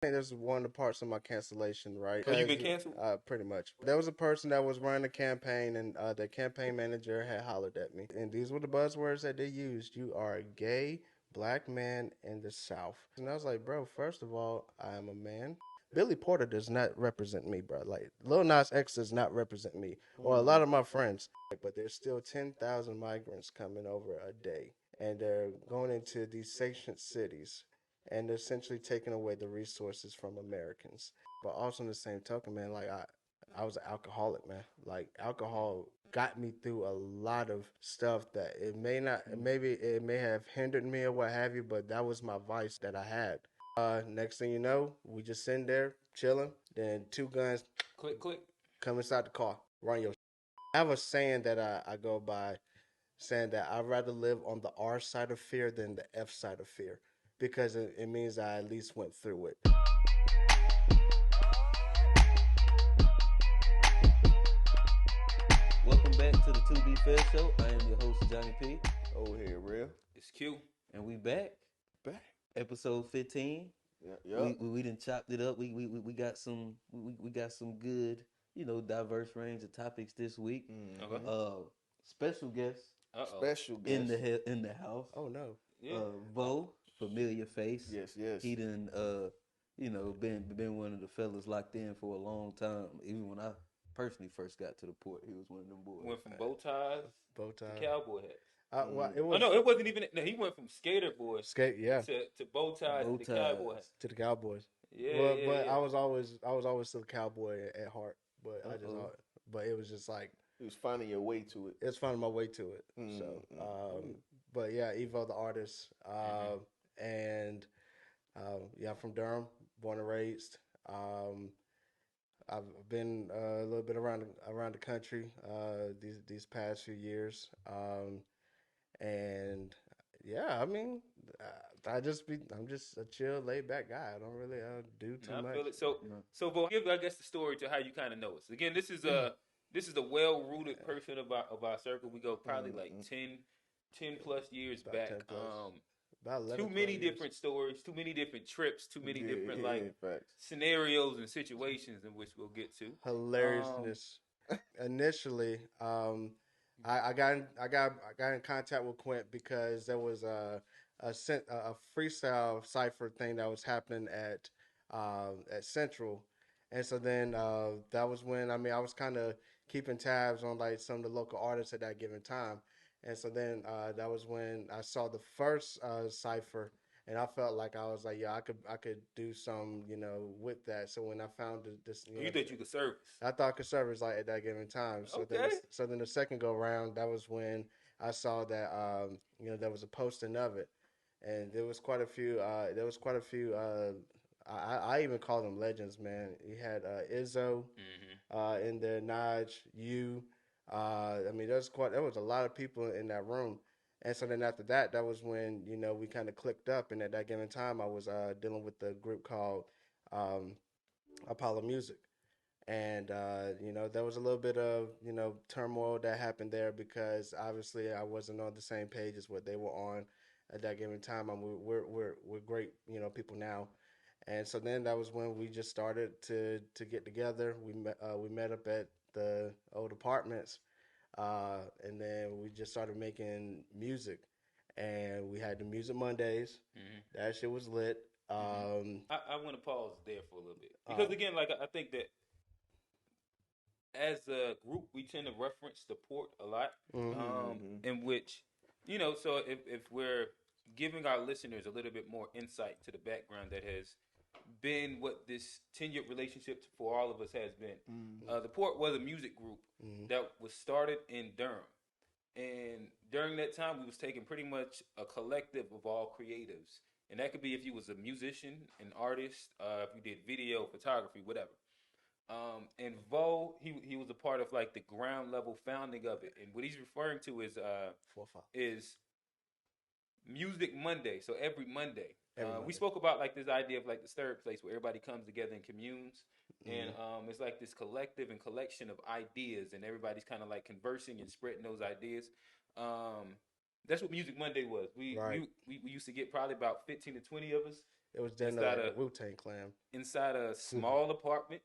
think that's one of the parts of my cancellation, right? Oh, you been canceled? Pretty much. There was a person that was running a campaign, and the campaign manager had hollered at me. And these were the buzzwords that they used. You are a gay black man in the South. And I was like, bro, first of all, I am a man. Billy Porter does not represent me, bro. Like, Lil Nas X does not represent me, or a lot of my friends. But there's still 10,000 migrants coming over a day, and they're going into these sanctioned cities and essentially taking away the resources from Americans. But also in the same token, man, like I was an alcoholic, man. Like alcohol got me through a lot of stuff that it may not, maybe it may have hindered me or what have you, but that was my vice that I had. Next thing you know, we just sitting there chilling. Then two guns Click, click. come inside the car, run your. I have a saying that I go by, saying that I'd rather live on the R side of fear than the F side of fear, because it means I at least went through it. Welcome back to the 2B Fair Show. I am your host, Johnny P. Over here, real. It's Q. And we back. Episode 15. Yeah. We done chopped it up. We got some good, diverse range of topics this week. Okay. Special guest Special guest. in the house. Oh no. Yeah. Vo, familiar face. Yes. He done been one of the fellas locked in for a long time. Even when I personally first got to the port, he was one of them boys. Went from bow ties to cowboy hats. Well, it was, Oh no, it wasn't even. No, he went from skater boy skate, yeah, to bow ties to the cowboy hat. to the Cowboys. Yeah, But yeah. I was always still a cowboy at heart. But but it was just like He was finding your way to it. it's finding my way to it. So, but yeah, Evo the artist, and yeah, I'm from Durham, born and raised. I've been a little bit around the country these past few years, and yeah, I mean, I'm just a chill, laid back guy. I don't really do too much. I feel it. So Bo, give I guess the story to how you kind of know us. Again, this is a well-rooted person of our circle. We go probably like 10 plus years About back. 10 plus. About 11, Too many 12 years. different stories, too many different trips, too many different facts. scenarios and situations in which we'll get to. Hilariousness. Initially, I got in contact with Quint because there was a freestyle cipher thing that was happening at Central, and so then that was when I was kind of keeping tabs on like some of the local artists at that given time, and so then that was when I saw the first cipher. And I felt like I was like, yeah, I could do some, with that. So when I found this, You thought you could service. I thought I could service like at that given time. So Okay. then the second go round, that was when I saw that there was a posting of it, and there was quite a few. I even call them legends, man. You had Izzo in there, Naj, you. There was a lot of people in that room. And so then after that, that was when, we kind of clicked up. And at that given time, I was dealing with a group called Apollo Music. And, there was a little bit of, turmoil that happened there because obviously I wasn't on the same page as what they were on at that given time. We're great, people now. And so then that was when we just started to get together. We met up at the old apartments. And then we just started making music, and we had the Music Mondays. That shit was lit. I want to pause there for a little bit because again, like I think that as a group we tend to reference the port a lot, in which so if we're giving our listeners a little bit more insight to the background that has been what this tenured relationship for all of us has been. The Port was a music group that was started in Durham. And during that time, we was taking pretty much a collective of all creatives. And that could be if you was a musician, an artist, if you did video, photography, whatever. And Vo, he was a part of like the ground level founding of it. And what he's referring to is Music Monday. So every Monday. We spoke about like this idea of like the third place where everybody comes together and communes, and it's like this collective and collection of ideas, and everybody's kind of like conversing and spreading those ideas. That's what Music Monday was. We used to get probably about 15 to 20 of us It was then the Wu-Tang Clan. Inside a small apartment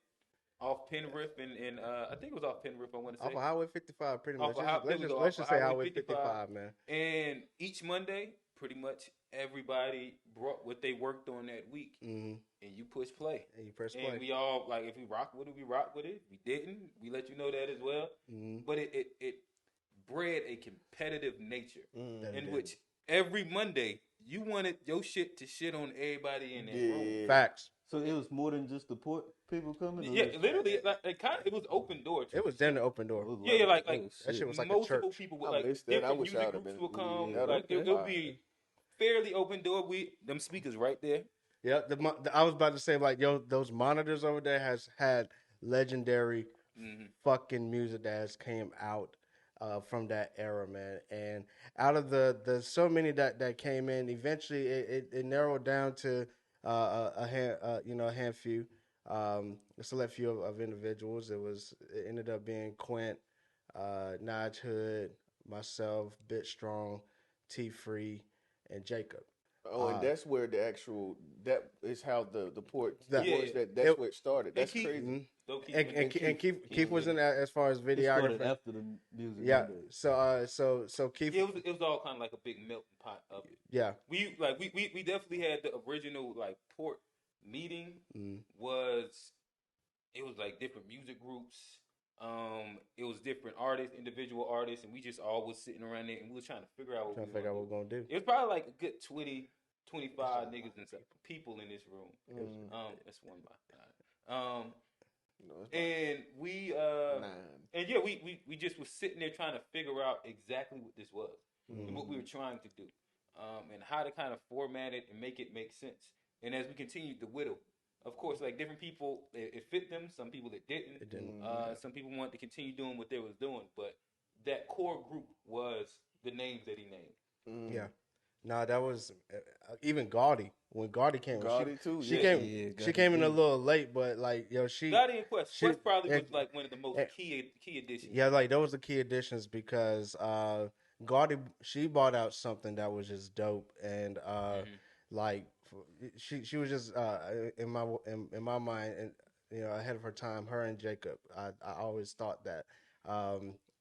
off Penrith and I think it was off Penrith. I want to say off of Highway 55, pretty much. Let's just say Highway 55, man. And each Monday, pretty much everybody brought what they worked on that week, and you push play. And you press play. And we all, like, if we rock with it, we rock with it. If we didn't, we let you know that as well. But it bred a competitive nature in which every Monday you wanted your shit to shit on everybody in that room. Facts. So it was more than just the port people coming? Yeah, literally, it was open door. It was then the open door. Yeah, like that shit was like multiple a church. people with like different music groups will come. Like it would be fairly open door. Them speakers right there. Yeah, I was about to say, like, yo, those monitors over there has had legendary fucking music that has came out from that era, man. And out of the so many that came in, eventually it narrowed down to a handful, a select few of individuals. It ended up being Quint, Nige Hood, myself, Bit Strong, T Free, and Jacob. Oh, and that's where that is how the port that's where it started. That's crazy. And Keith was in that as far as videographer after the music. Yeah. So Keith. It was all kind of like a big melting pot of it. Yeah. We definitely had the original like port meeting. It was like different music groups. It was different artists, individual artists, and we just all was sitting around there and we were trying to figure out what we were going to do. It was probably like a good 20, 25 niggas and people in this room. That's one by God. And we we just was sitting there trying to figure out exactly what this was and what we were trying to do, and how to kind of format it and make it make sense. And as we continued to whittle, of course, like different people, it fit them. Some people it didn't. Some people wanted to continue doing what they was doing, but that core group was the names that he named. Yeah. No, that was even Gaudi. When Gaudi came, she came in a little late, but like Gaudi and Quest probably was like one of the most key additions. Yeah, like those were the key additions because Gaudi, she bought out something that was just dope, and like she was just in my mind, and ahead of her time. Her and Jacob, I always thought that,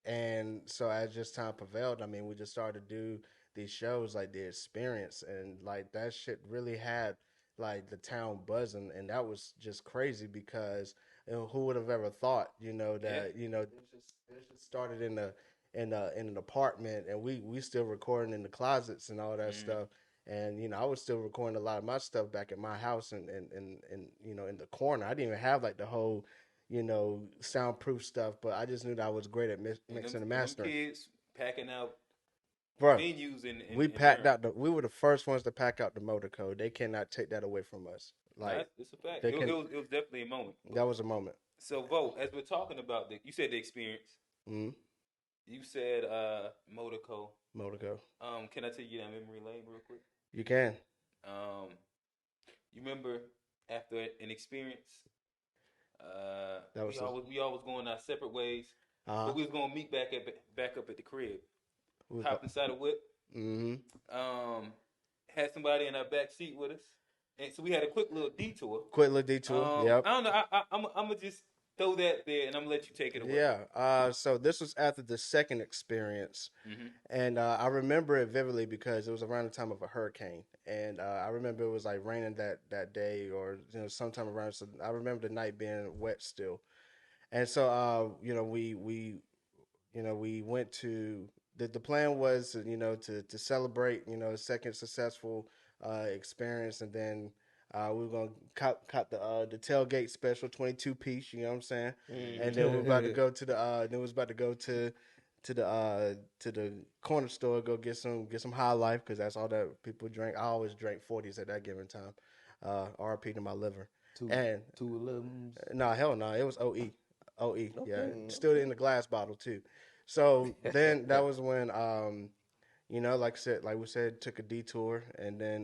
and so as just time prevailed, I mean, we just started to do these shows like The Experience, and like that shit really had like the town buzzing, and that was just crazy because who would have ever thought that this just started in an apartment, and we still recording in the closet and all that stuff. And I was still recording a lot of my stuff back at my house and in the corner. I didn't even have like the whole soundproof stuff, but I just knew that I was great at mixing and mastering. Kids packing out venues we packed out we were the first ones to pack out the motor code. They cannot take that away from us. Like, it's a fact. It was definitely a moment. That was a moment. So, Vo, as we're talking about you said The Experience. You said Motorco. Can I tell you that memory lane real quick? You can. You remember after an Experience, we always going our separate ways, but we was gonna meet back up at the crib. Hopped inside a whip. Had somebody in our back seat with us, and so we had a quick little detour. Yep. I don't know. I'm gonna just throw that there, and I'm gonna let you take it away. Yeah. So this was after the second Experience, and I remember it vividly because it was around the time of a hurricane, and I remember it was like raining that day, or sometime around. So I remember the night being wet still, and so we went to. The plan was to celebrate a second successful experience, and then we were gonna cop the tailgate special 22 piece. You know what I'm saying? And then we were about to go to the corner store, go get some High Life because that's all that people drink. I always drank 40s at that given time. RP to my liver. Two 11s. No, hell no. It was OE. Okay. Yeah, still in the glass bottle too. So then that was when, like we said, took a detour, and then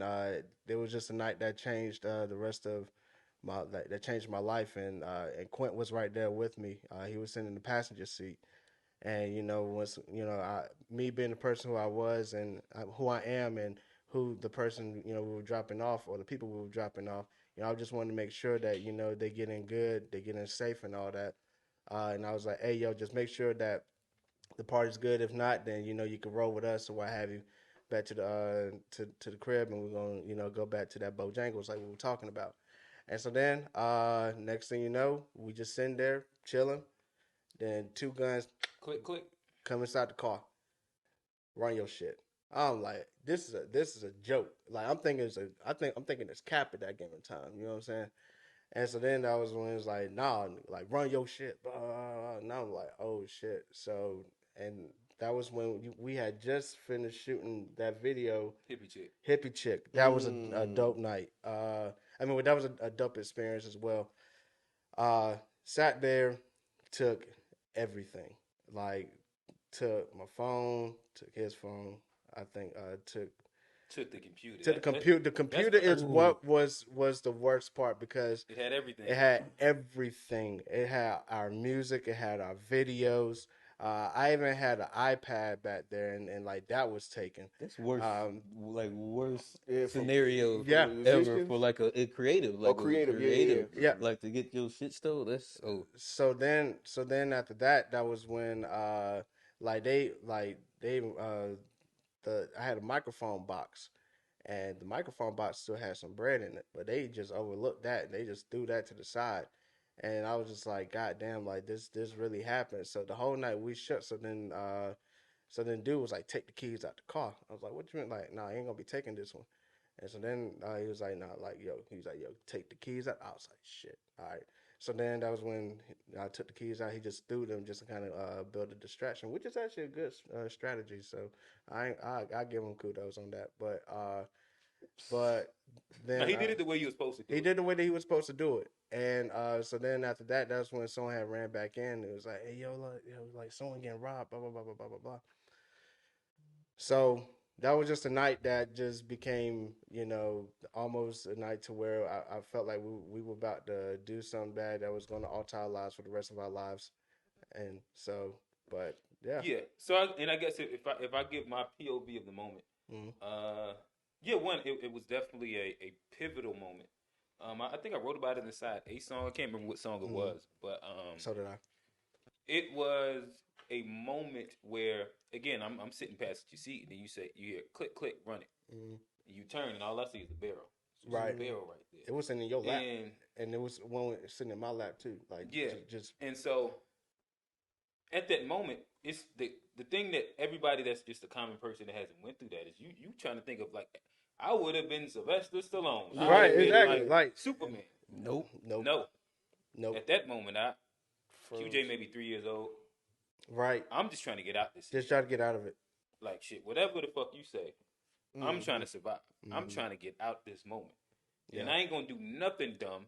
there was just a night that changed the rest of that changed my life, and Quint was right there with me. He was sitting in the passenger seat, and once me being the person who I was and who I am and who the person, we were dropping off, or the people we were dropping off. I just wanted to make sure that, they get in good, they get in safe and all that. And I was like, hey, yo, just make sure that the party's good. If not, then, you can roll with us or what have you back to the to the crib, and we're going to, go back to that Bojangles like we were talking about. And so then, next thing you know, we just sitting there chilling. Then two guns, click, come inside the car, run your shit. I'm like, this is a joke. Like I'm thinking I'm thinking it's cap at that given time. You know what I'm saying? And so then that was when it was like, nah, like run your shit. Blah, blah, blah. And I'm like, oh shit. So and that was when we had just finished shooting that video, Hippie Chick. That was a dope night. I mean, that was a dope experience as well. Sat there, took everything. Like, took my phone, took his phone. I think took the computer. The computer is what was the worst part, because it had everything. It had everything. It had our music. It had our videos. I even had an iPad back there, and like that was taken. That's worse. Worst scenario ever for like a creative, like creative, yeah. Like to get your shit stolen. That's so then after that, that was when I had a microphone box, and the microphone box still had some bread in it, but they just overlooked that and they just threw that to the side. And I was just like, God damn, like this really happened. So the whole night we shut. So then dude was like, take the keys out the car. I was like, what you mean? Like, nah, I ain't gonna be taking this one. And so then he was like, nah, like, yo, he was like, yo, take the keys out. I was like, shit, all right. So then that was when I took the keys out. He just threw them just to kind of build a distraction, which is actually a good strategy. So I give him kudos on that. But then no, he did it the way he was supposed to do it. He did the way that he was supposed to do it. And so then after that, that's when someone had ran back in. It was like, hey, like someone getting robbed, blah, blah, blah, blah, blah, blah, blah. So that was just a night that just became, almost a night to where I felt like we were about to do something bad that was going to alter our lives for the rest of our lives. And so, but yeah. Yeah. So, I guess if I give my POV of the moment, it was definitely a pivotal moment. I think I wrote about it inside a song. I can't remember what song it was, but so did I. It was a moment where, again, I'm sitting past your seat, and then you hear click, click, run it. And you turn, and all I see is a barrel. So right. A barrel right there. It was in your lap, and it was one sitting in my lap too. Like just. And so, at that moment, it's the thing that everybody that's just a common person that hasn't went through that is you trying to think of, like, I would have been Sylvester Stallone. Right, exactly. Like Superman. Nope. At that moment, QJ may be 3 years old. Right. I'm just trying to get out this. Just try to get out of it. Like, shit, whatever the fuck you say, I'm trying to survive. I'm trying to get out this moment. Yeah. And I ain't going to do nothing dumb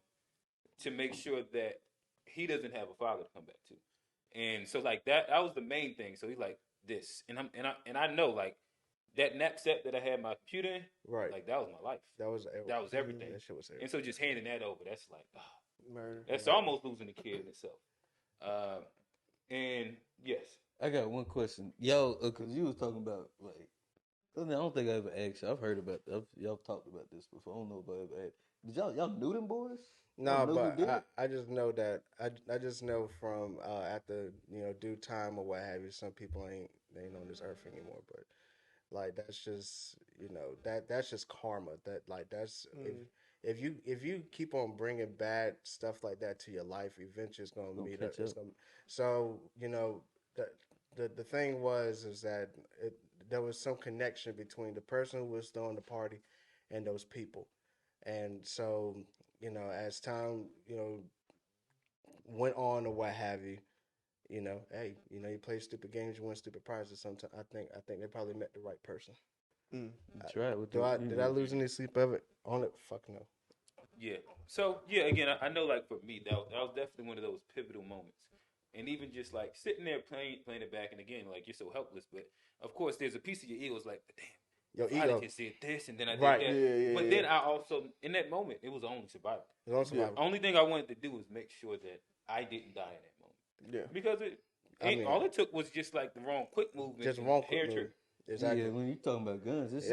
to make sure that he doesn't have a father to come back to. And so, like, that was the main thing. So he's like, this. And I know, like, that knapsack that I had my computer in, right? Like, that was my life. That was everything. That shit was everything. And so just handing that over, that's like, murder. That's almost losing a kid in itself. And yes, I got one question, yo, because you was talking about, like, I don't think I ever asked you. I've heard about y'all talked about this before. I don't know if I ever asked. Did y'all knew them boys? No, but I just know that I just know from at the due time or what have you, some people ain't on this earth anymore. But like that's just that's just karma. That like that's if you keep on bringing bad stuff like that to your life, eventually it's gonna meet up. So the thing is that there was some connection between the person who was throwing the party and those people, and so as time went on or what have you, hey, you play stupid games, you win stupid prizes. Sometimes I think they probably met the right person. That's right. Did I lose any sleep of it on it? Fuck no. Yeah. So yeah, again, I know, like, for me, that was definitely one of those pivotal moments. And even just like sitting there playing it back, and again, like, you're so helpless, but of course there's a piece of your ego is like, damn, your ego. I just did this, and then I did that. Yeah, but then I also, in that moment, it was only survival. Only thing I wanted to do was make sure that I didn't die in that moment. Yeah. Because all it took was just like the wrong quick movement. Just wrong quick move. Exactly. Yeah, when you talking about guns, it's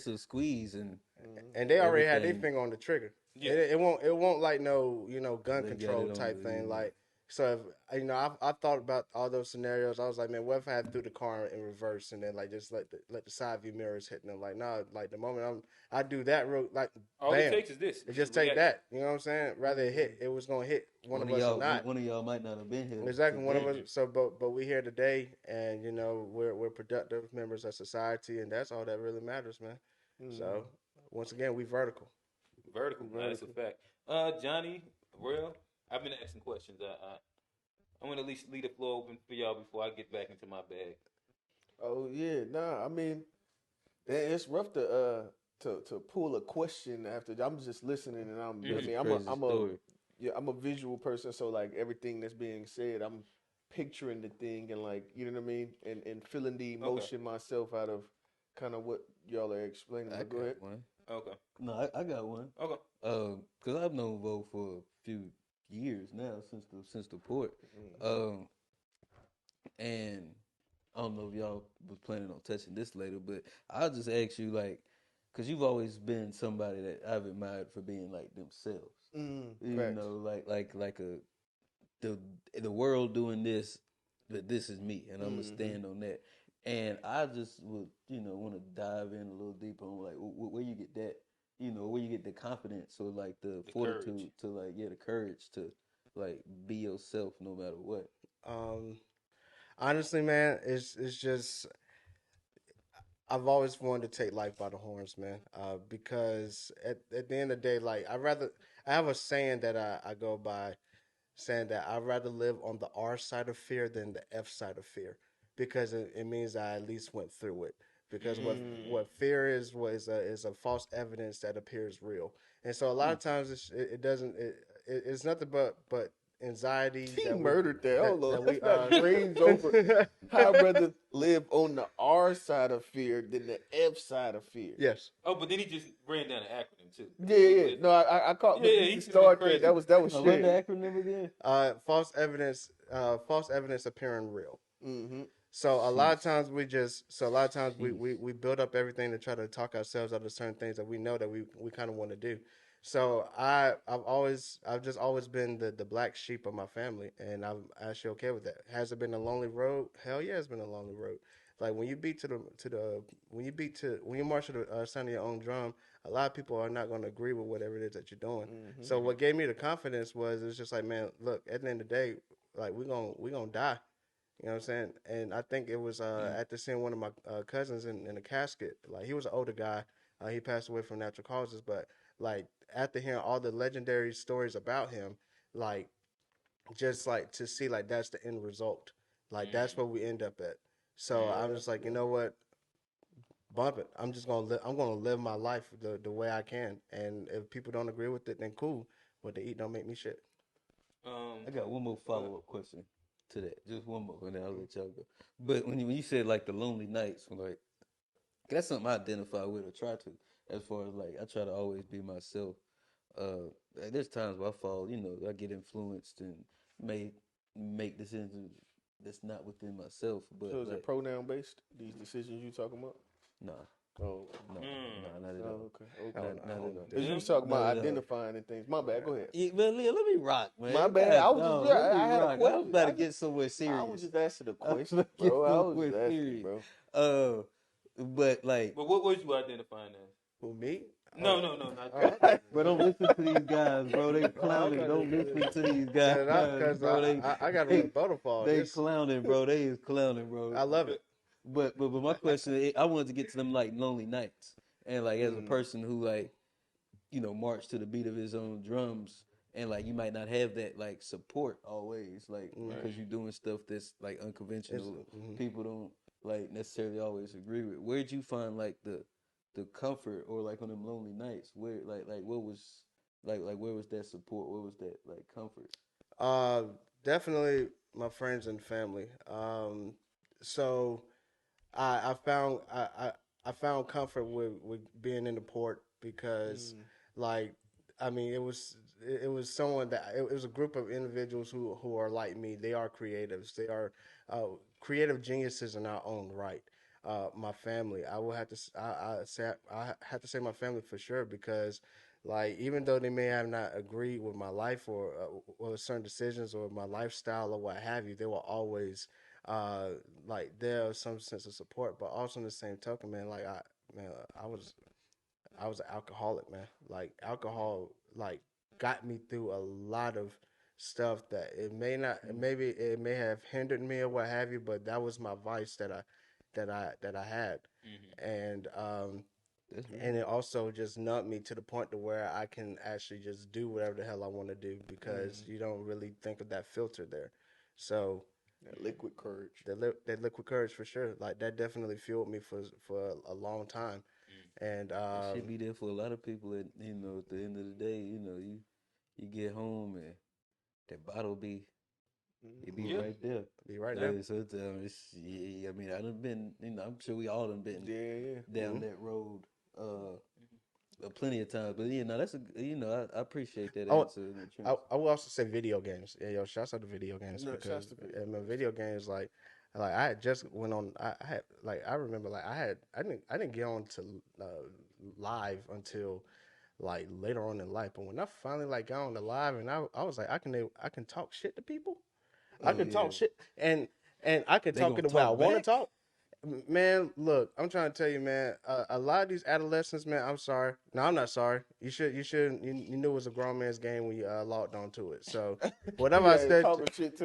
a squeeze and they already had their everything. finger on the trigger. Yeah. It won't like no gun They got control it on type the- thing like. So if, I thought about all those scenarios. I was like, man, what if I had threw the car in reverse and then like just let the side view mirrors hit them? Like, no, like the moment I do that route, like all bam, it takes is this. it just take that. You know what I'm saying? Rather it was gonna hit one of us or not. One of y'all might not have been here. Exactly, today. one of us. So, but we here today, and we're productive members of society, and that's all that really matters, man. So, once again, we vertical. Vertical. That's a fact. Johnny, Real, I've been asking questions. I'm gonna at least leave the floor open for y'all before I get back into my bag. Oh yeah, nah. I mean, it's rough to pull a question after. I'm just listening, and I'm a visual person, so like everything that's being said, I'm picturing the thing and like you know what I mean, and feeling the emotion myself out of kind of what y'all are explaining. But go ahead. One. Okay. No, I got one. Okay. Because I've known Vo for a few years now since the port. And I don't know if y'all was planning on touching this later, but I'll just ask you like, because you've always been somebody that I've admired for being like themselves. You know, like the world doing this, but this is me, and I'm gonna stand on that. And I just would, want to dive in a little deeper on like where you get that, where you get the confidence or like the fortitude courage. to like the courage to like be yourself no matter what. Honestly, man, it's just I've always wanted to take life by the horns, man. Because at the end of the day, like I have a saying that I go by, saying that I'd rather live on the R side of fear than the F side of fear, because it means I at least went through it. Because what fear is a false evidence that appears real, and so a lot of times it doesn't it's nothing but anxiety. He that murdered that. Hold on, we, let's not graze over. I'd rather live on the R side of fear than the F side of fear. Yes. Oh, but then he just ran down an acronym too. Yeah. No, I caught. Yeah, he started crazy. that. That was What shit. the acronym again? False evidence appearing real. Mm-hmm. So a lot of times we build up everything to try to talk ourselves out of certain things that we know that we kind of want to do. So I've just always been the black sheep of my family, and I'm actually okay with that. Has it been a lonely road? Hell yeah, it's been a lonely road. Like when you march to the sound of your own drum, a lot of people are not going to agree with whatever it is that you're doing. So what gave me the confidence was it's just like, man, look, at the end of the day, like we're gonna die. You know what I'm saying? And I think it was after seeing one of my cousins in a casket. Like he was an older guy. He passed away from natural causes, but like after hearing all the legendary stories about him, like just like to see like that's the end result. Like that's where we end up at. So I'm just like, you know what? Bump it. I'm gonna live my life the way I can. And if people don't agree with it, then cool. What they eat don't make me shit. I got one more follow up question to that. Just one more, and then I'll let y'all go. But when you said like the lonely nights, like that's something I identify with or try to. As far as like I try to always be myself. Like, there's times where I fall, I get influenced and make decisions that's not within myself. But So is like, it pronoun based? These decisions you talking about? nah. Oh, No, not at all. Okay. Not at all. Because you was talking about identifying and things. My bad. Go ahead. Yeah, man, let me rock, man. My bad. I was just, I had a question. I was about to get somewhere serious. I was just asking a question, bro. I was asking, bro. But like, But what was you identifying as? Who, me? No, not that. bro, don't listen to these guys, bro. They clowning. Don't listen to these guys, bro. I got a rebuttal for They clowning, bro. They is clowning, bro. I love it. But my question, I wanted to get to them like lonely nights, and like as a person who like, marched to the beat of his own drums, and like you might not have that like support always, like because you're doing stuff that's like unconventional. People don't like necessarily always agree with. Where'd you find like the comfort or like on them lonely nights? Where like what was like where was that support? Where was that like comfort? Definitely my friends and family. So I found I found comfort with being in the port because like I mean it was someone that it was a group of individuals who are like me. They are creatives. They are creative geniuses in our own right. My family, I will have to, I have to say my family for sure because, like, even though they may have not agreed with my life or certain decisions or my lifestyle or what have you, they will always, uh, like, there's some sense of support. But also in the same token, man, like man, I was I was an alcoholic, man. Like alcohol, like got me through a lot of stuff that it may not, maybe it may have hindered me or what have you, but that was my vice that I had, and and it also just numbed me to the point to where I can actually just do whatever the hell I want to do because you don't really think of that filter there. So that liquid courage, that liquid courage for sure, like that definitely fueled me for a long time. And it should be there for a lot of people. At at the end of the day, you get home and that bottle it be right there. Be right there. Sometimes I mean, I done been. I'm sure we all done been down that road. Plenty of times, but that's I appreciate that answer. I will also say video games. Yeah, yo, shouts out to video games because video games like I had just went on. I had like I remember like I didn't get on to live until like later on in life. But when I finally like got on the live and I was like I can talk shit to people. I can talk shit and I can talk it the way I want to talk. Man, look, I'm trying to tell you, man. A lot of these adolescents, man. I'm sorry. No, I'm not sorry. You knew it was a grown man's game when you logged onto it. So whatever I said,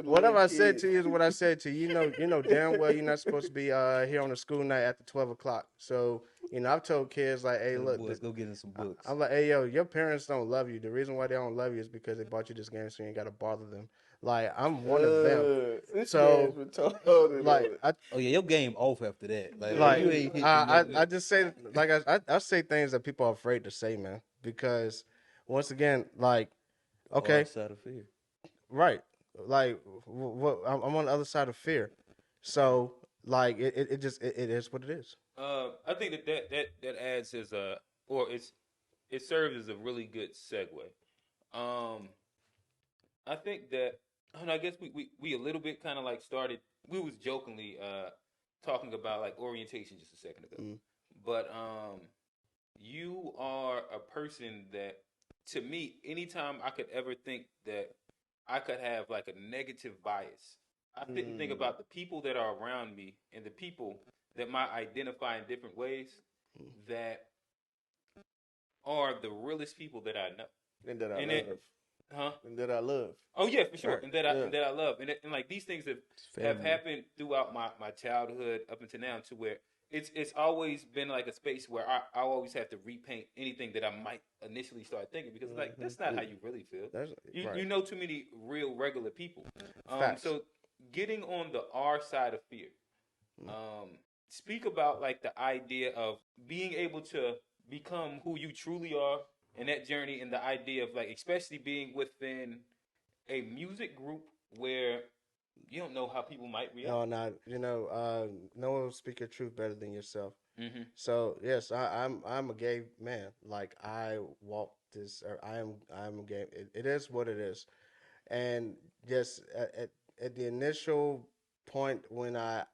whatever I said to you is what I said to you. You know damn well you're not supposed to be here on a school night after 12 o'clock. So I've told kids like, hey, look, boys, go get in some books. I'm like, hey, yo, your parents don't love you. The reason why they don't love you is because they bought you this game, so you ain't got to bother them. Like I'm one of them. So like, your game off after that. Like you ain't I just say like I say things that people are afraid to say, man, because once again, like okay, side of fear, right? Like I'm on the other side of fear, so like it just it is what it is. I think that adds as it serves as a really good segue. I think that. I guess we a little bit kind of like started. We was jokingly talking about like orientation just a second ago, but you are a person that, to me, anytime I could ever think that I could have like a negative bias, I think about the people that are around me and the people that might identify in different ways that are the realest people that I know and that I love. And that I love. Oh yeah, for sure. And that I love. And like these things have happened throughout my childhood up until now, to where it's always been like a space where I always have to repaint anything that I might initially start thinking, because like that's not how you really feel. You know too many real regular people. So getting on the R side of fear. Speak about like the idea of being able to become who you truly are in that journey, and the idea of like especially being within a music group where you don't know how people might react. No, not no one will speak your truth better than yourself. So yes, I'm a gay man. Like I walk this, or I'm a gay. It is what it is, and just at the initial point when I've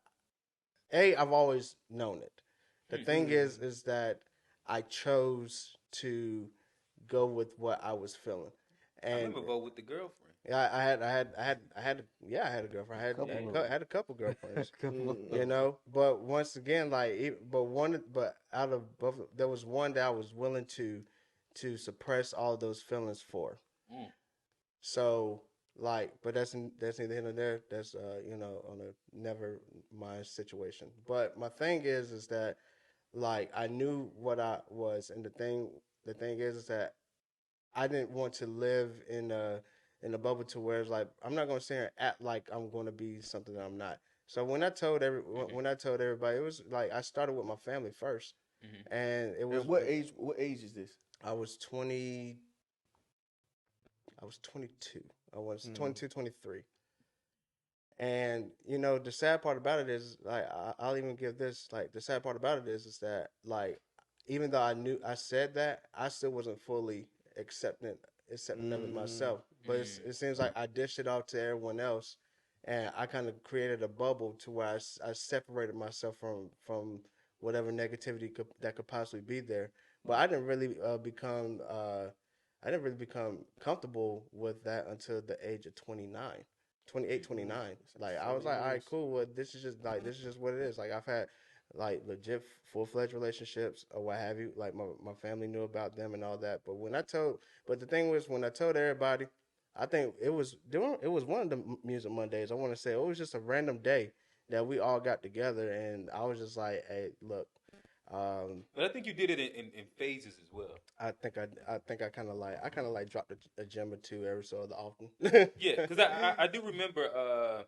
always known it. The thing is that I chose to go with what I was feeling. And I remember vote with the girlfriend. Yeah, I had a girlfirlriend. I had a couple girlfriends. But once again, but out of both, there was one that I was willing to suppress all those feelings for. So but that's neither here nor there. That's on a never mind situation. But my thing is that like I knew what I was, and the thing is that I didn't want to live in a bubble to where it's like I'm not going to sit here and act like I'm going to be something that I'm not. So when I told everybody, it was like I started with my family first, and it was. And what age is this? I was 20. I was 22. I was 22, 23. And the sad part about it is like I'll even give this, like the sad part about it is that like even though I said that, I still wasn't fully accepting of it myself. But it seems like I dished it off to everyone else, and I kind of created a bubble to where I separated myself from whatever negativity that could possibly be there. But I didn't really become comfortable with that until the age of 29. 28, 29. Like I was like, all right, cool. Well, this is just what it is. Like I've had like legit full fledged relationships or what have you. Like my family knew about them and all that. But the thing was when I told everybody, I think it was one of the Music Mondays. I want to say it was just a random day that we all got together, and I was just like, hey, look. But I think you did it in phases as well. I think I kind of like dropped a gem or two every so often. Yeah, because I do remember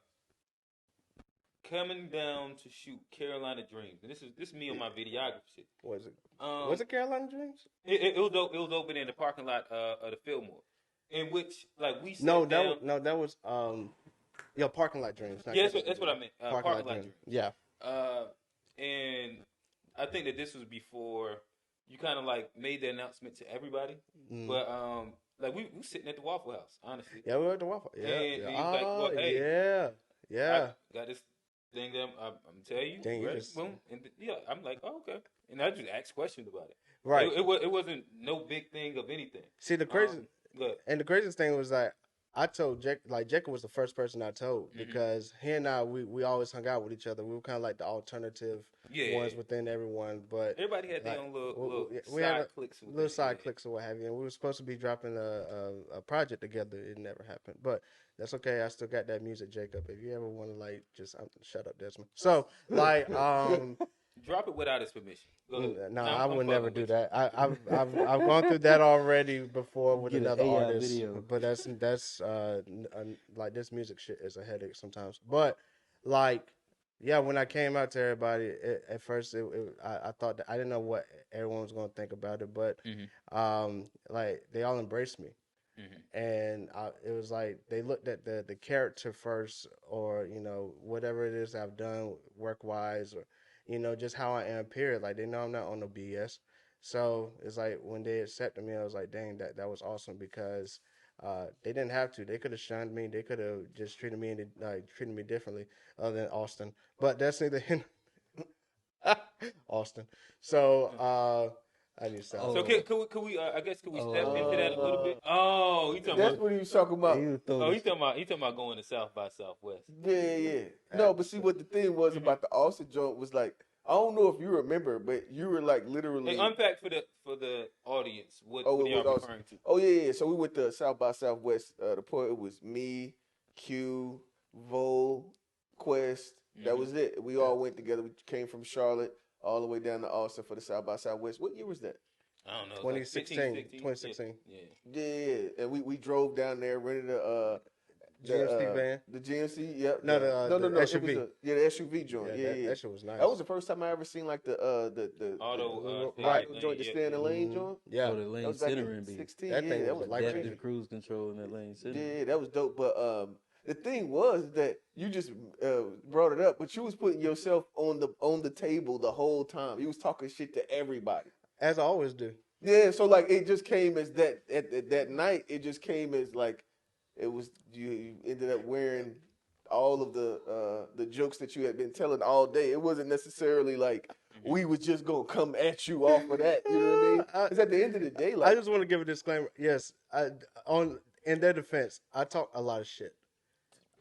coming down to shoot Carolina Dreams, and this is me on my videography shit. Was it? Was it Carolina Dreams? It was open in the parking lot of the Fillmore, in which like we sat down. That was Parking Lot Dreams. Yeah, that's what I meant. Parking lot Dreams. Yeah. And I think that this was before you kind of like made the announcement to everybody, but like we were sitting at the Waffle House, honestly. Yeah, we were at the Waffle. Yeah, and he was like, well, hey, yeah. I got this thing that I'm telling you. Dang, boom, and I'm like, oh, okay, and I just asked questions about it. Right. It wasn't no big thing of anything. See, the craziest thing was that I told Jacob was the first person I told because he and I we always hung out with each other. We were kind of like the alternative ones within everyone, but everybody had their own little side clicks or what have you. And we were supposed to be dropping a project together. It never happened, but that's okay. I still got that music, Jacob. If you ever want to shut up, Desmond. So drop it without his permission. No, I would never do that. I've gone through that already before with another artist. Video. But that's like this music shit is a headache sometimes. But when I came out to everybody, at first I thought that I didn't know what everyone was going to think about it, but they all embraced me. And it was like they looked at the character first, or whatever it is I've done work wise, or just how I am, period. Like, they know I'm not on no BS. So it's like when they accepted me, I was like, dang, that was awesome because they didn't have to. They could have shunned me. They could have just treated me differently, other than Austin. But that's neither here. Austin. So I need to stop. So could we I guess could we step into that a little bit? Oh, that's what he was talking about. He's talking about going to South by Southwest. Yeah. No, but see what the thing was about the Austin joint was like, I don't know if you remember, but you were like literally. Hey, unpack for the audience what y'all referring to. Oh yeah. So we went to South by Southwest. The point it was me, Q, Vol, Quest. That was it. We all went together. We came from Charlotte all the way down to Austin for the South by Southwest. What year was that? I don't know. 2016. Yeah. And we drove down there, rented a GMC van. The GMC, yep. No, the SUV. The SUV joint. Yeah. That shit was nice. That was the first time I ever seen like the auto joint, the stay in the lane joint. Yeah, the lane centering. 16. That thing was like adaptive cruise control in that lane centering. Yeah, that was dope. But the thing was that you just brought it up, but you was putting yourself on the table the whole time. You was talking shit to everybody, as I always do. Yeah, so like it just came as that at that night. It just came as like it was. You ended up wearing all of the jokes that you had been telling all day. It wasn't necessarily like we was just gonna come at you off of that. You know what I mean? Because at the end of the day, like I just want to give a disclaimer. Yes, in their defense, I talk a lot of shit.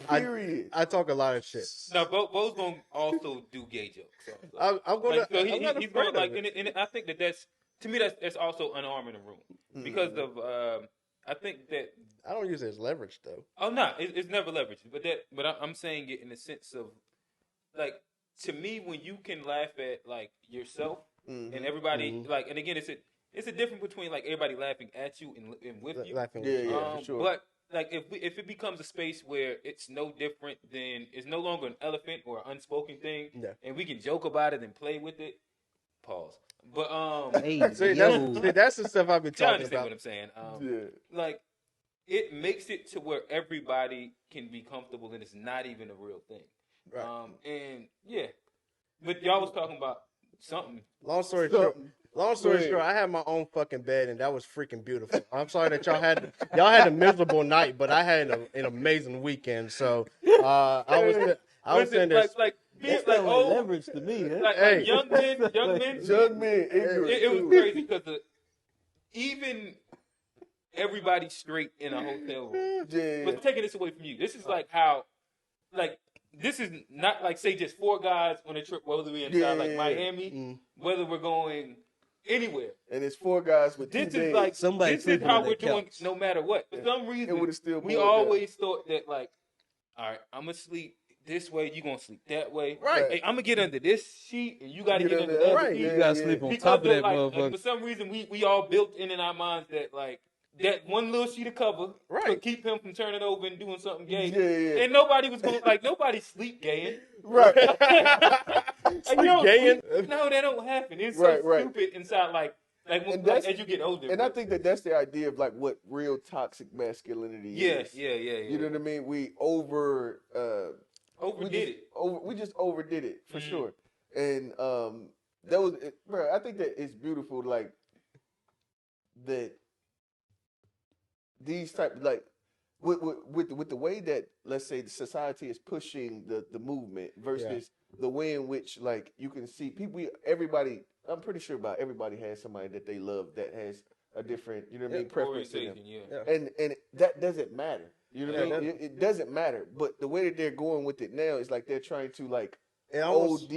Period. I talk a lot of shit. Now, Bo's gonna also do gay jokes. So, I'm gonna. Like, so he's gonna like, and I think that's to me that's also unarmed in the room because of I think that I don't use it as leverage though. Oh no, it's never leverage. But I'm saying it in the sense of like to me when you can laugh at like yourself and everybody like, and again it's a difference between like everybody laughing at you and with you. Laughing with you. For sure. But like if it becomes a space where it's no different than it's no longer an elephant or an unspoken thing, and we can joke about it and play with it. Pause. But that's the stuff I've been talking about. What I'm saying? Like it makes it to where everybody can be comfortable and it's not even a real thing. Right. And yeah, but y'all was talking about something. Long story short, I had my own fucking bed, and that was freaking beautiful. I'm sorry that y'all had a miserable night, but I had an amazing weekend. So I was saying this. Like being That like sound like old, leverage to me, huh? like young men, ignorant. It was crazy because even everybody straight in a hotel room was taking this away from you. This is like how, like, this is not like say just 4 guys on a trip, whether we're inside like Miami, whether we're going anywhere. And it's 4 guys with this 2 is days. like Somebody this is how we're couch. doing no matter what. For some reason, we always thought that like, all right, I'm gonna sleep this way, you gonna sleep that way. Right. Hey, I'm gonna get under this sheet, and you gotta get under that sheet. You gotta sleep on because top of that like, motherfucker. for some reason, we all built in our minds that like that one little sheet of cover could keep him from turning over and doing something gay. And nobody was going nobody sleep gaying. Right. Sleep gaying? No, that don't happen. It's so stupid inside like as you get older. And I think that's the idea of like what real toxic masculinity is. Yeah. You know what I mean? We we just overdid it for sure. And that was, bro. I think that it's beautiful, like that. These type like with the way that, let's say, the society is pushing the movement versus the way in which like you can see people, everybody. I'm pretty sure about everybody has somebody that they love that has a different, you know what I mean, preference to them. And that doesn't matter. You know what I mean? It doesn't matter. But the way that they're going with it now is like they're trying to like OD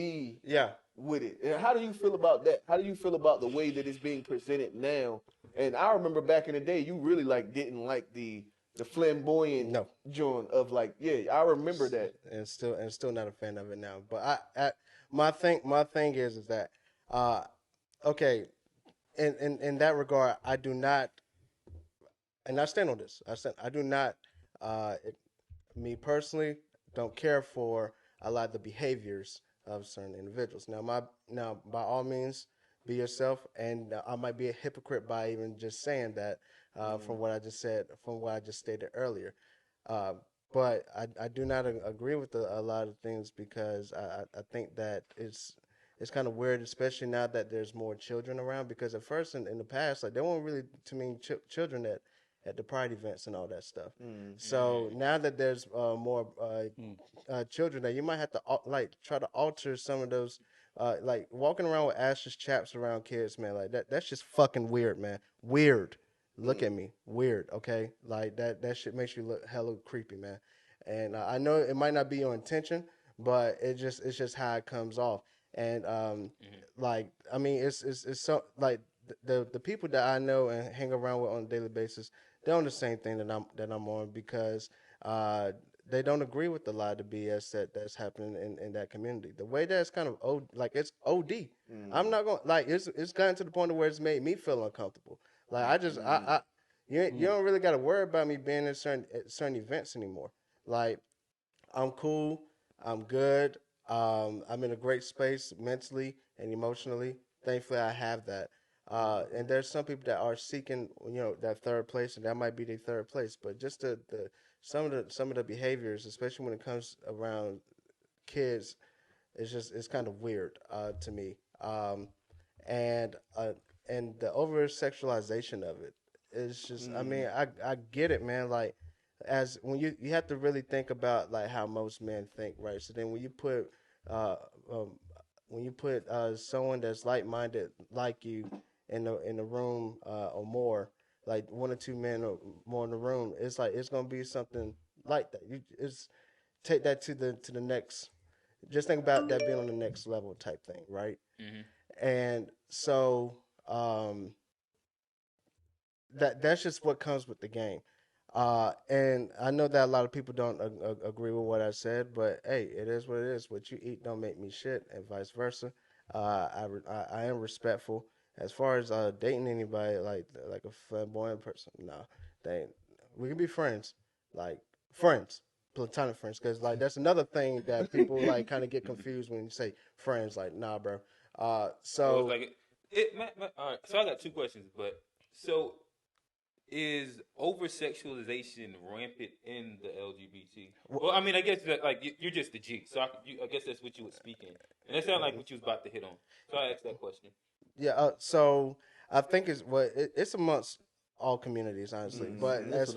with it. And how do you feel about that? How do you feel about the way that it's being presented now? And I remember back in the day, you really like didn't like the flamboyant joint of like, I remember that. And still not a fan of it now. But my thing is that okay, in that regard, I do not, and I stand on this. I do not, me personally, don't care for a lot of the behaviors of certain individuals. Now, by all means, be yourself, and I might be a hypocrite by even just saying that from what I just said, from what I just stated earlier. But I do not agree with a lot of things because I think that it's kind of weird, especially now that there's more children around. Because at first, in the past, like there weren't really too many children at the pride events and all that stuff. So now that there's more children, that you might have to like try to alter some of those. Like walking around with ashes chaps around kids, man, like that's just fucking weird, man. Weird. Look at me. Weird, okay? Like that shit makes you look hella creepy, man. And I know it might not be your intention, but it's just how it comes off. And like I mean it's so like the people that I know and hang around with on a daily basis, they're on the same thing that I'm on because they don't agree with a lot of the BS that's happening in that community. The way that's kind of it's OD. I'm not going like it's gotten to the point where it's made me feel uncomfortable. Like you don't really got to worry about me being in certain events anymore. Like I'm cool, I'm good, I'm in a great space mentally and emotionally. Thankfully, I have that. And there's some people that are seeking, that third place, and that might be their third place. But just some of the behaviors, especially when it comes around kids, it's kind of weird to me. And the over sexualization of it is just. I mean, I get it, man. Like as when you have to really think about like how most men think, right? So then when you put someone that's like-minded like you in the room or more, like 1 or 2 men or more in the room, it's like it's gonna be something like that. It's take that to the next. Just think about that being on the next level type thing, right? And so that's just what comes with the game. And I know that a lot of people don't agree with what I said, but hey, it is what it is. What you eat don't make me shit, and vice versa. I am respectful as far as dating anybody like a flamboyant person. No, we can be friends, like friends, platonic friends, because like that's another thing that people like kind of get confused when you say friends. Like, nah, bro. So like all right. So I got 2 questions, but so. Is over sexualization rampant in the LGBT? Well, I mean, I guess that like you're just the G, so I guess that's what you were speaking, and that sounded like what you was about to hit on. So I asked that question. Yeah. So I think it's amongst all communities, honestly. But as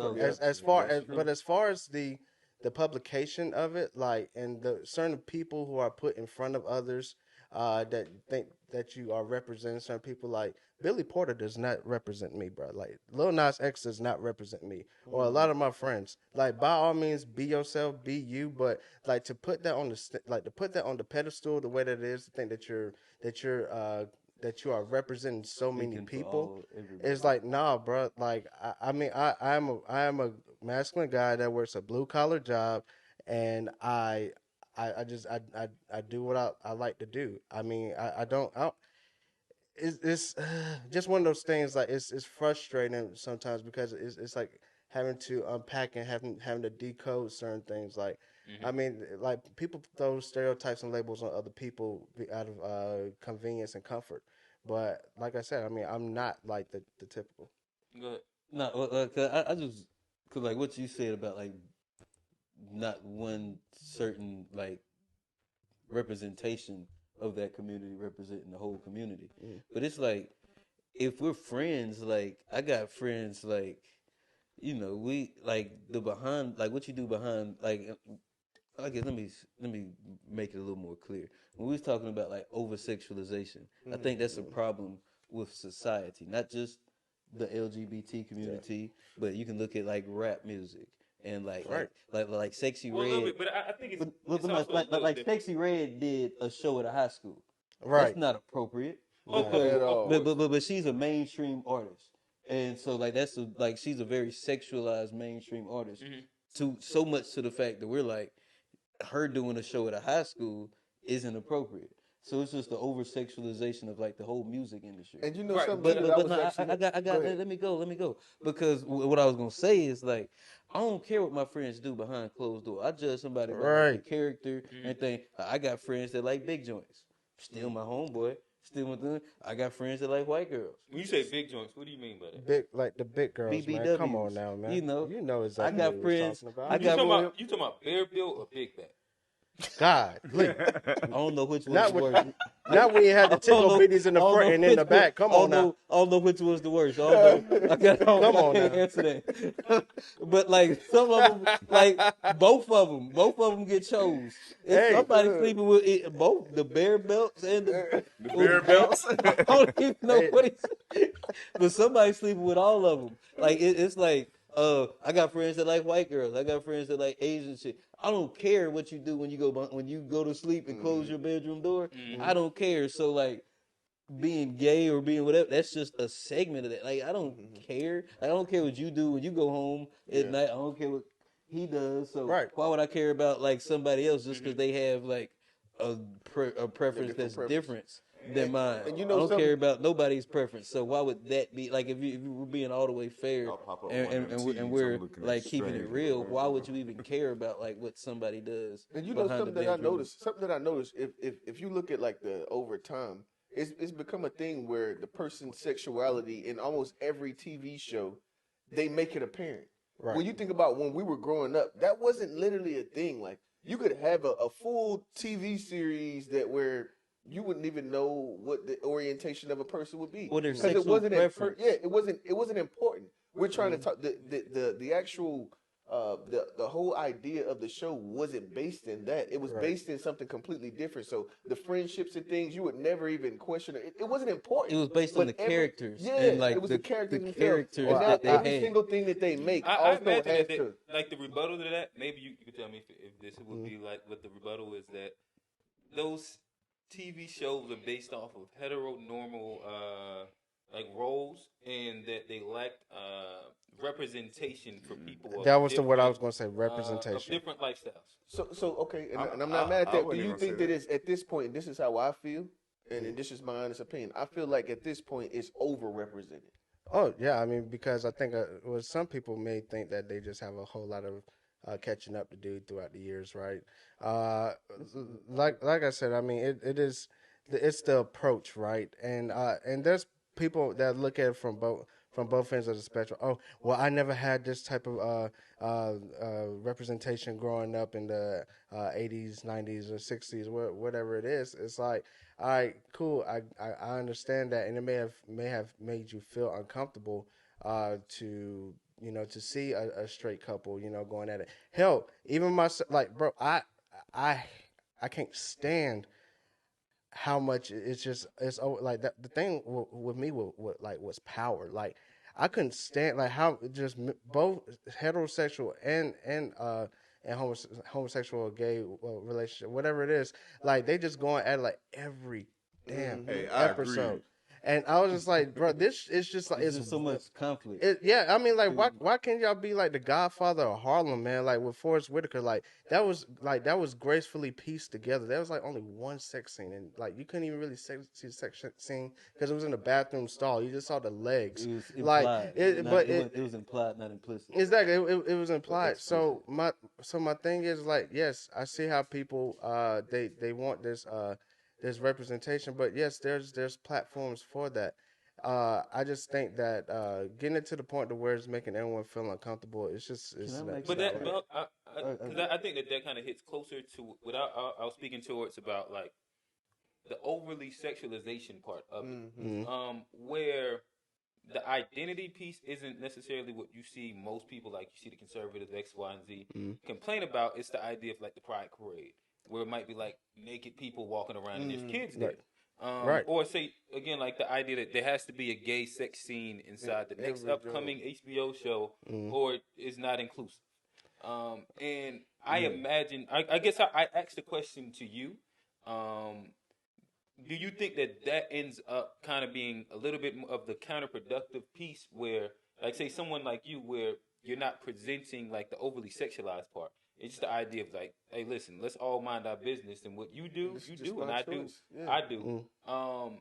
far as the the publication of it, like, and the certain people who are put in front of others, that think that you are representing certain people. Like Billy Porter does not represent me, bro. Like Lil Nas X does not represent me, or a lot of my friends. Like, by all means, be yourself, be you. But like, to put that on to put that on the pedestal the way that it is, to think that you're that you are representing so many Speaking for people, everybody. it's like, nah, bro. Like, I am a masculine guy that works a blue collar job, and I do what I like to do. I mean, I don't, it's just one of those things. Like, it's frustrating sometimes, because it's like having to unpack and having to decode certain things. Like, Mm-hmm. I mean, like, people throw stereotypes and labels on other people out of convenience and comfort. But like I said, I mean, I'm not like the typical. Go ahead. No, I just cause like what you said about like not one certain like representation of that community representing the whole community. But it's like if we're friends, like I got friends like we like the behind like what you do behind like I guess let me make it a little more clear. When we was talking about like over sexualization, I think that's a problem with society, not just the LGBT community, but you can look at like rap music and Right. like Sexy Well, a little Red. bit, but I think it's, But it's also a little like different. Sexy Red did a show at a high school. That's Right. not appropriate Oh, because at all. but she's a mainstream artist, and so like like she's a very sexualized mainstream artist. Mm-hmm. To so much to the fact that we're like her doing a show at a high school isn't appropriate. So it's just the over sexualization of like the whole music industry. And you know Right, something But that I but was no, actually. I got Go ahead. let me go because what I was gonna say is like I don't care what my friends do behind closed door. I judge somebody by like the Right. character Mm-hmm. and think I got friends that like big joints. Still my homeboy. Still with them. I got friends that like white girls. When you say big joints, what do you mean by that? Big, like the big girls, man. Come on BBWs. now, man. You know, You know I exactly got what we're friends. talking about. I got You talking about bare bill or big back? God, please. I don't know which Not one's with, worse. not when you had the I don't tickle know. bitties in the I don't front know and in the which back. Come on now. I don't know which was the worst. I don't know. Come I on can't now. answer that. But like some of them, like both of them get chose. If Hey. somebody sleeping with it, both the bear belts and the bear belts? I don't even know Hey. what he's. But somebody sleeping with all of them. Like it's like. I got friends that like white girls. I got friends that like Asian shit. I don't care what you do when you go to sleep and close your bedroom door. I don't care. So like being gay or being whatever, that's just a segment of that. Like I don't care. Like, I don't care what you do when you go home at night. I don't care what he does. So Right. why would I care about like somebody else just because they have like a preference different that's preference. different than mine? and you I know don't something- care about nobody's preference. So why would that be like if you were being all the way fair I'll pop up and, one of them tees, and I'm we're looking like at keeping it strange. real? Why would you even care about like what somebody does? And you know behind something the that I bedroom? noticed. If you look at like the over time, it's become a thing where the person's sexuality in almost every TV show, they make it apparent. Right. When you think about when we were growing up, that wasn't literally a thing. Like you could have a full TV series that where you wouldn't even know what the orientation of a person would be Or their because it sexual wasn't preference. it wasn't important. We're trying to talk the actual the whole idea of the show wasn't based in that. It was Right. based in something completely different. So the friendships and things you would never even question it. It wasn't important. It was based on But the characters. Yeah, and like it was the characters the themselves. characters And now that they every had. single thing that they make I also imagine has that to. like the rebuttal to that. Maybe you could tell me if this would be like what the rebuttal is that those TV shows are based off of heteronormal like roles, and that they lacked representation for people. Of That was the word I was different, going to say. of Representation. different lifestyles. So okay, and I'm I- not mad at I that. Do wouldn't you even think say that it's at this point? And this is how I feel, and this is my honest opinion. I feel like at this point it's overrepresented. Oh yeah, I mean, because I think some people may think that they just have a whole lot of catching up to do throughout the years, right? Uh, like I said, I mean, it's the approach, right? And there's people that look at it from both ends of the spectrum. Oh, well, I never had this type of representation growing up in the 80s, 90s, or 60s, whatever it is. It's like, all right, cool. I understand that, and it may have made you feel uncomfortable to to see a straight couple, going at it. Hell, even myself, like, bro, I I can't stand how much it's like that. The thing with me with like was power. Like I couldn't stand like how just both heterosexual and homosexual or gay relationship, whatever it is, like they just going at it like every damn Hey, I agree. episode. And I was just like, bro, this is just like It's just so much conflict. yeah, I mean, like, why can't y'all be like the Godfather of Harlem, man? Like with Forrest Whitaker, like that was gracefully pieced together. There was like only one sex scene, and like you couldn't even really see the sex scene because it was in the bathroom stall. You just saw the legs. It was Like implied, it was implied, not implicit. Exactly, it was implied. So my thing is like, yes, I see how people they want this representation, but yes, there's platforms for that. I just think that getting it to the point to where it's making everyone feel uncomfortable, it's like, but I think that kind of hits closer to what I was speaking towards about like the overly sexualization part of it, where the identity piece isn't necessarily what you see most people, like you see the conservatives X, Y, and Z complain about. It's the idea of like the pride parade, where it might be like naked people walking around and there's kids there. Right. Or say again, like the idea that there has to be a gay sex scene inside the next upcoming HBO show, or it's not inclusive. And I imagine, I guess I asked the question to you. Do you think that ends up kind of being a little bit of the counterproductive piece, where, like, say someone like you, where you're not presenting like the overly sexualized part? It's just the idea of like, hey, listen, let's all mind our business, and what you do, you do, and I do, I do. How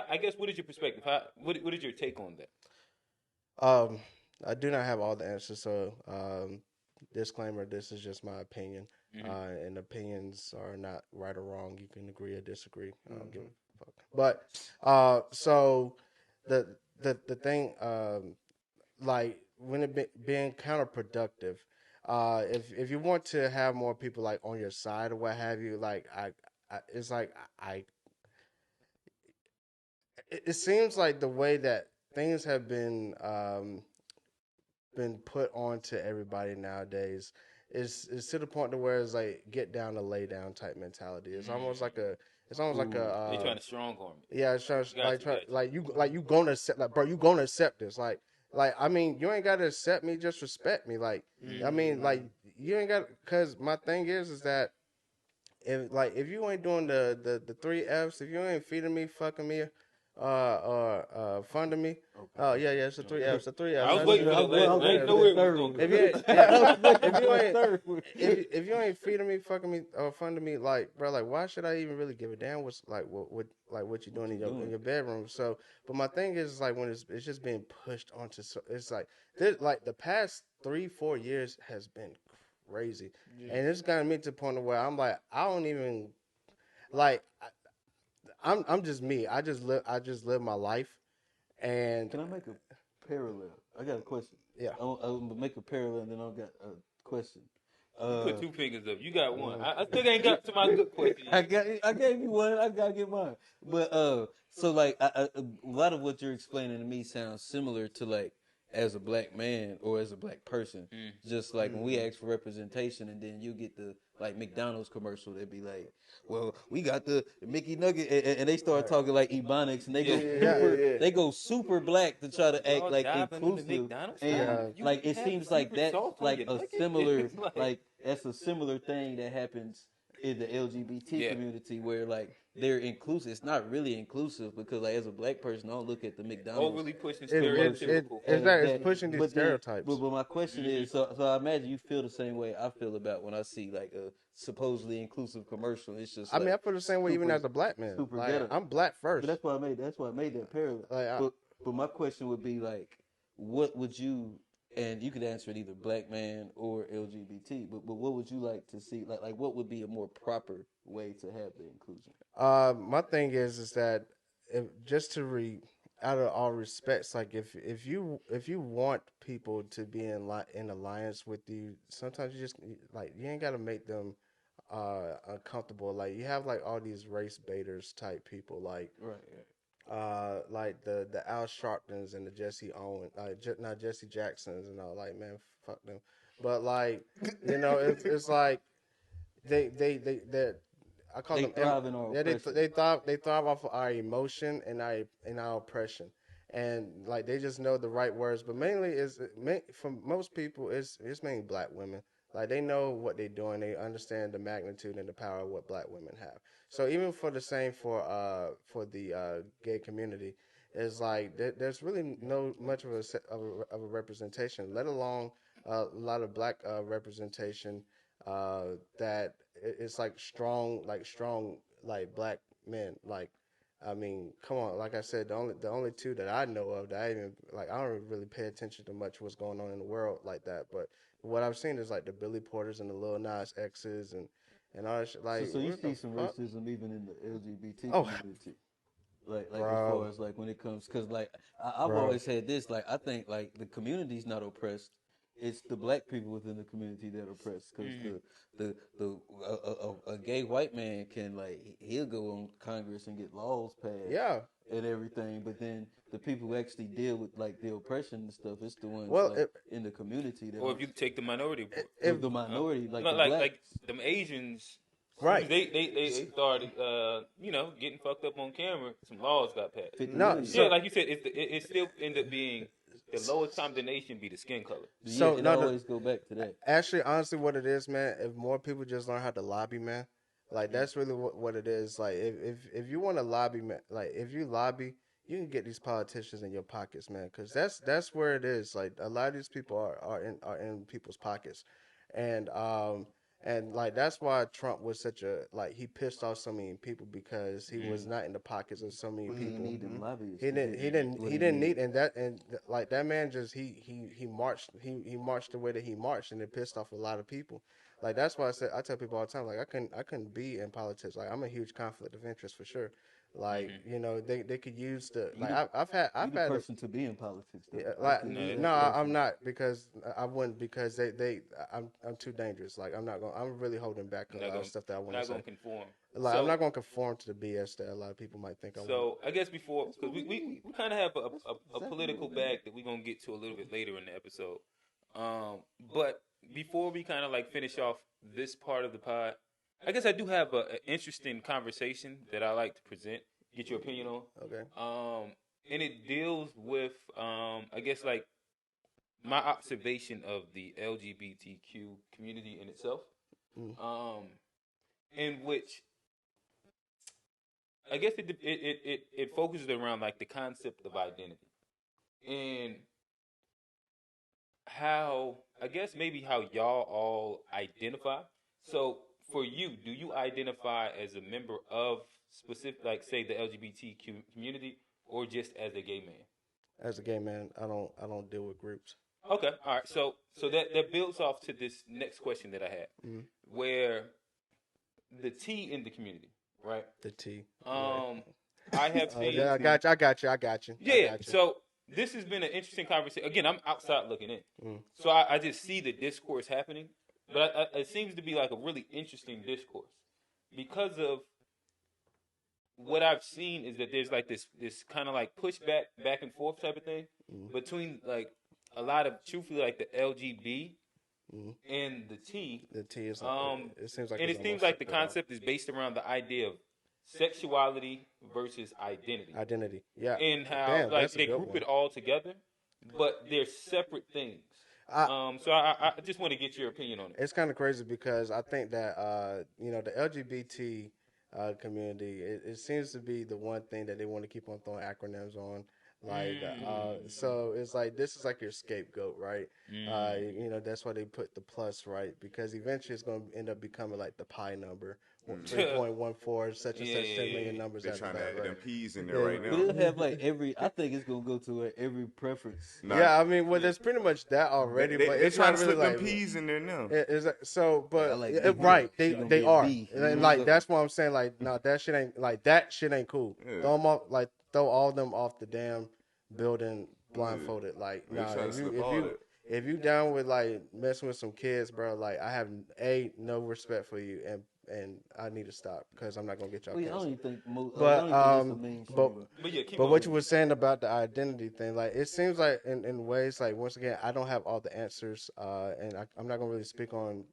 I guess, what is your perspective? What is your take on that? I do not have all the answers, so disclaimer: this is just my opinion, and opinions are not right or wrong. You can agree or disagree. I don't give a fuck. But so the thing, like when it being counterproductive. If you want to have more people like on your side or what have you, like it's like it seems like the way that things have been put onto everybody nowadays is to the point to where it's like get down to lay down type mentality. It's almost like a they're trying to strong arm it. Yeah, it's trying like you gonna accept, like, bro, you gonna accept this, like, I mean, you ain't gotta accept me, just respect me. Like, I mean, like, you ain't got, cause my thing is that if you ain't doing the 3 F's, if you ain't feeding me, fucking me, funding me. Oh yeah, it's the 3 F's. The 3 F's. I was waiting for that. If you ain't feeding me, fucking me, or funding me, like, bro, like, why should I even really give a damn what's like what you're doing in your bedroom? So, but my thing is like when it's just being pushed onto, it's like like the past 3-4 years has been crazy, and it's gotten me to the point where I'm like, I don't even like. I'm just me. I just live my life. And can I make a parallel? I got a question. Yeah, I'll make a parallel, and then I got a question. You put 2 fingers up. You got one. I still ain't got to my good question. I gave you one. I gotta get mine. But so like a lot of what you're explaining to me sounds similar to like as a black man or as a black person. Just like when we ask for representation, and then you get the like McDonald's commercial, they'd be like, well, we got the Mickey Nugget, and they start talking like Ebonics, and they go super black to try to act like inclusive, and like it seems like that's like a similar like that's a similar thing that happens in the LGBT community, where like they're inclusive. It's not really inclusive because like as a black person, I don't look at the McDonald's. Overly pushing stereotypical. It's pushing these stereotypes. But my question is, so I imagine you feel the same way I feel about when I see like a supposedly inclusive commercial. It's just, I mean, I feel the same way even as a black man. Like, I'm black first. But that's why I made that parallel. But my question would be like, what would you, and you could answer it either black man or LGBT, but what would you like to see? Like what would be a more proper way to have the inclusion? My thing is that out of all respects, like if you want people to be in alliance with you, sometimes you just like you ain't got to make them uncomfortable. Like you have like all these race baiters type people, like right. like the Al Sharptons and the Jesse Owens, not Jesse Jacksons and all. Like, man, fuck them. But like, it's like they I call They them thrive in our yeah, oppression. they thrive off of our emotion and our oppression, and like they just know the right words. But mainly for most people it's mainly black women. Like they know what they're doing. They understand the magnitude and the power of what black women have. So even for the same for the gay community, is like there's really no much of a representation, let alone a lot of black representation that it's like strong like black men. Like, I mean, come on. Like I said, the only two that I know of that I even like, I don't really pay attention to much what's going on in the world like that. But what I've seen is like the Billy Porters and the Lil Nas X's and all that shit. Like, So you what the see some fuck? racism even in the LGBT Oh, community. Like as far bro, as like when it comes, because like I've bro. always had this, like I think like the community's not oppressed, it's the black people within the community that are oppressed, because a gay white man can, like, he'll go on Congress and get laws passed Yeah. and everything, but then the people who actually deal with like the oppression and stuff, it's the ones Well, like in the community that Or if you take the minority report, the minority, like the like blacks. them Asians. Soon right. as they started, getting fucked up on camera, some laws got passed. 50 No, million. Yeah, so like you said, it still ended up being the lowest combination be the skin color. Yeah, so it no, always go back to that. actually, honestly, what it is, man, if more people just learn how to lobby, man, like that's really what it is. Like, if you want to lobby, man, like if you lobby, you can get these politicians in your pockets, man, because that's where it is. Like a lot of these people are in people's pockets, and like that's why Trump was such a like he pissed off so many people because he was not in the pockets of so many He didn't people. need them lobbyists. He to didn't. get He didn't. what He he didn't needed. need like that man just he marched. He marched the way that he marched, and it pissed off a lot of people. Like that's why I tell people all the time, like I couldn't be in politics. Like I'm a huge conflict of interest for sure. Like they could use the You like the, you I've the had a, person to be in politics, though. yeah, That's like the, No, you no, that I'm person. not because I wouldn't because I'm too dangerous. Like I'm really holding back a not lot of gonna stuff that I want to not say. gonna conform. Like I'm So not gonna conform to the BS that a lot of people might think I want. so I guess before, because we kind of have a Exactly political what it is. bag that we're gonna get to a little bit later in the episode. But before we kind of like finish off this part of the pod, I guess I do have an interesting conversation that I like to present, get your opinion on. Okay. And it deals with I guess like my observation of the LGBTQ community in itself, Mm. in which I guess it focuses around like the concept of identity and how I guess maybe how y'all all identify. So for you, do you identify as a member of specific, like say the LGBTQ community, or just as a gay man? As a gay man, I don't deal with groups. Okay, all right. So that builds off to this next question that I had, Mm. where the T in the community, right? The T. Um, I have seen. Yeah, I got you. I got you. I got you. I Yeah. got you. So this has been an interesting conversation. Again, I'm outside looking in, Mm. so I just see the discourse happening, but it seems to be like a really interesting discourse because of what I've seen is that there's like this kind of like pushback back and forth type of thing between like a lot of truthfully like the LGB and the T. The T is. It seems like. And it's it seems almost like the split off. concept is based around the idea of sexuality versus identity, Identity. Yeah. and how Damn, like that's a they good group one. it all together, but they're separate things. I- So I just want to get your opinion on it. It's kind of crazy because I think that the LGBT community it seems to be the one thing that they want to keep on throwing acronyms on. Like so it's like this is like your scapegoat, right? That's why they put the plus, right? Because eventually it's going to end up becoming like the pi number, 3.14 such and such 10 million numbers They're after trying to that, add right? them peas in there right But now. it'll have like every. I think it's gonna go to every preference. Nah, Yeah, I mean, well, there's pretty much that already, but they it's trying not to really slip like them peas in there now. so, but I like right, B. She they gonna they be a are, B. and like that's why I'm saying like, no, that shit ain't cool. Yeah. Throw them off, like throw all of them off the damn building blindfolded. Like, They nah, trying to slip all that. if you down with like messing with some kids, bro, like I have no respect for you, and and I need to stop because I'm not gonna get y'all Well, I don't canceled. even think most. But I don't even think it's a mainstream. But yeah, keep but on. what you were saying about the identity thing, like it seems like in ways like once again I don't have all the answers, and I'm not gonna really speak on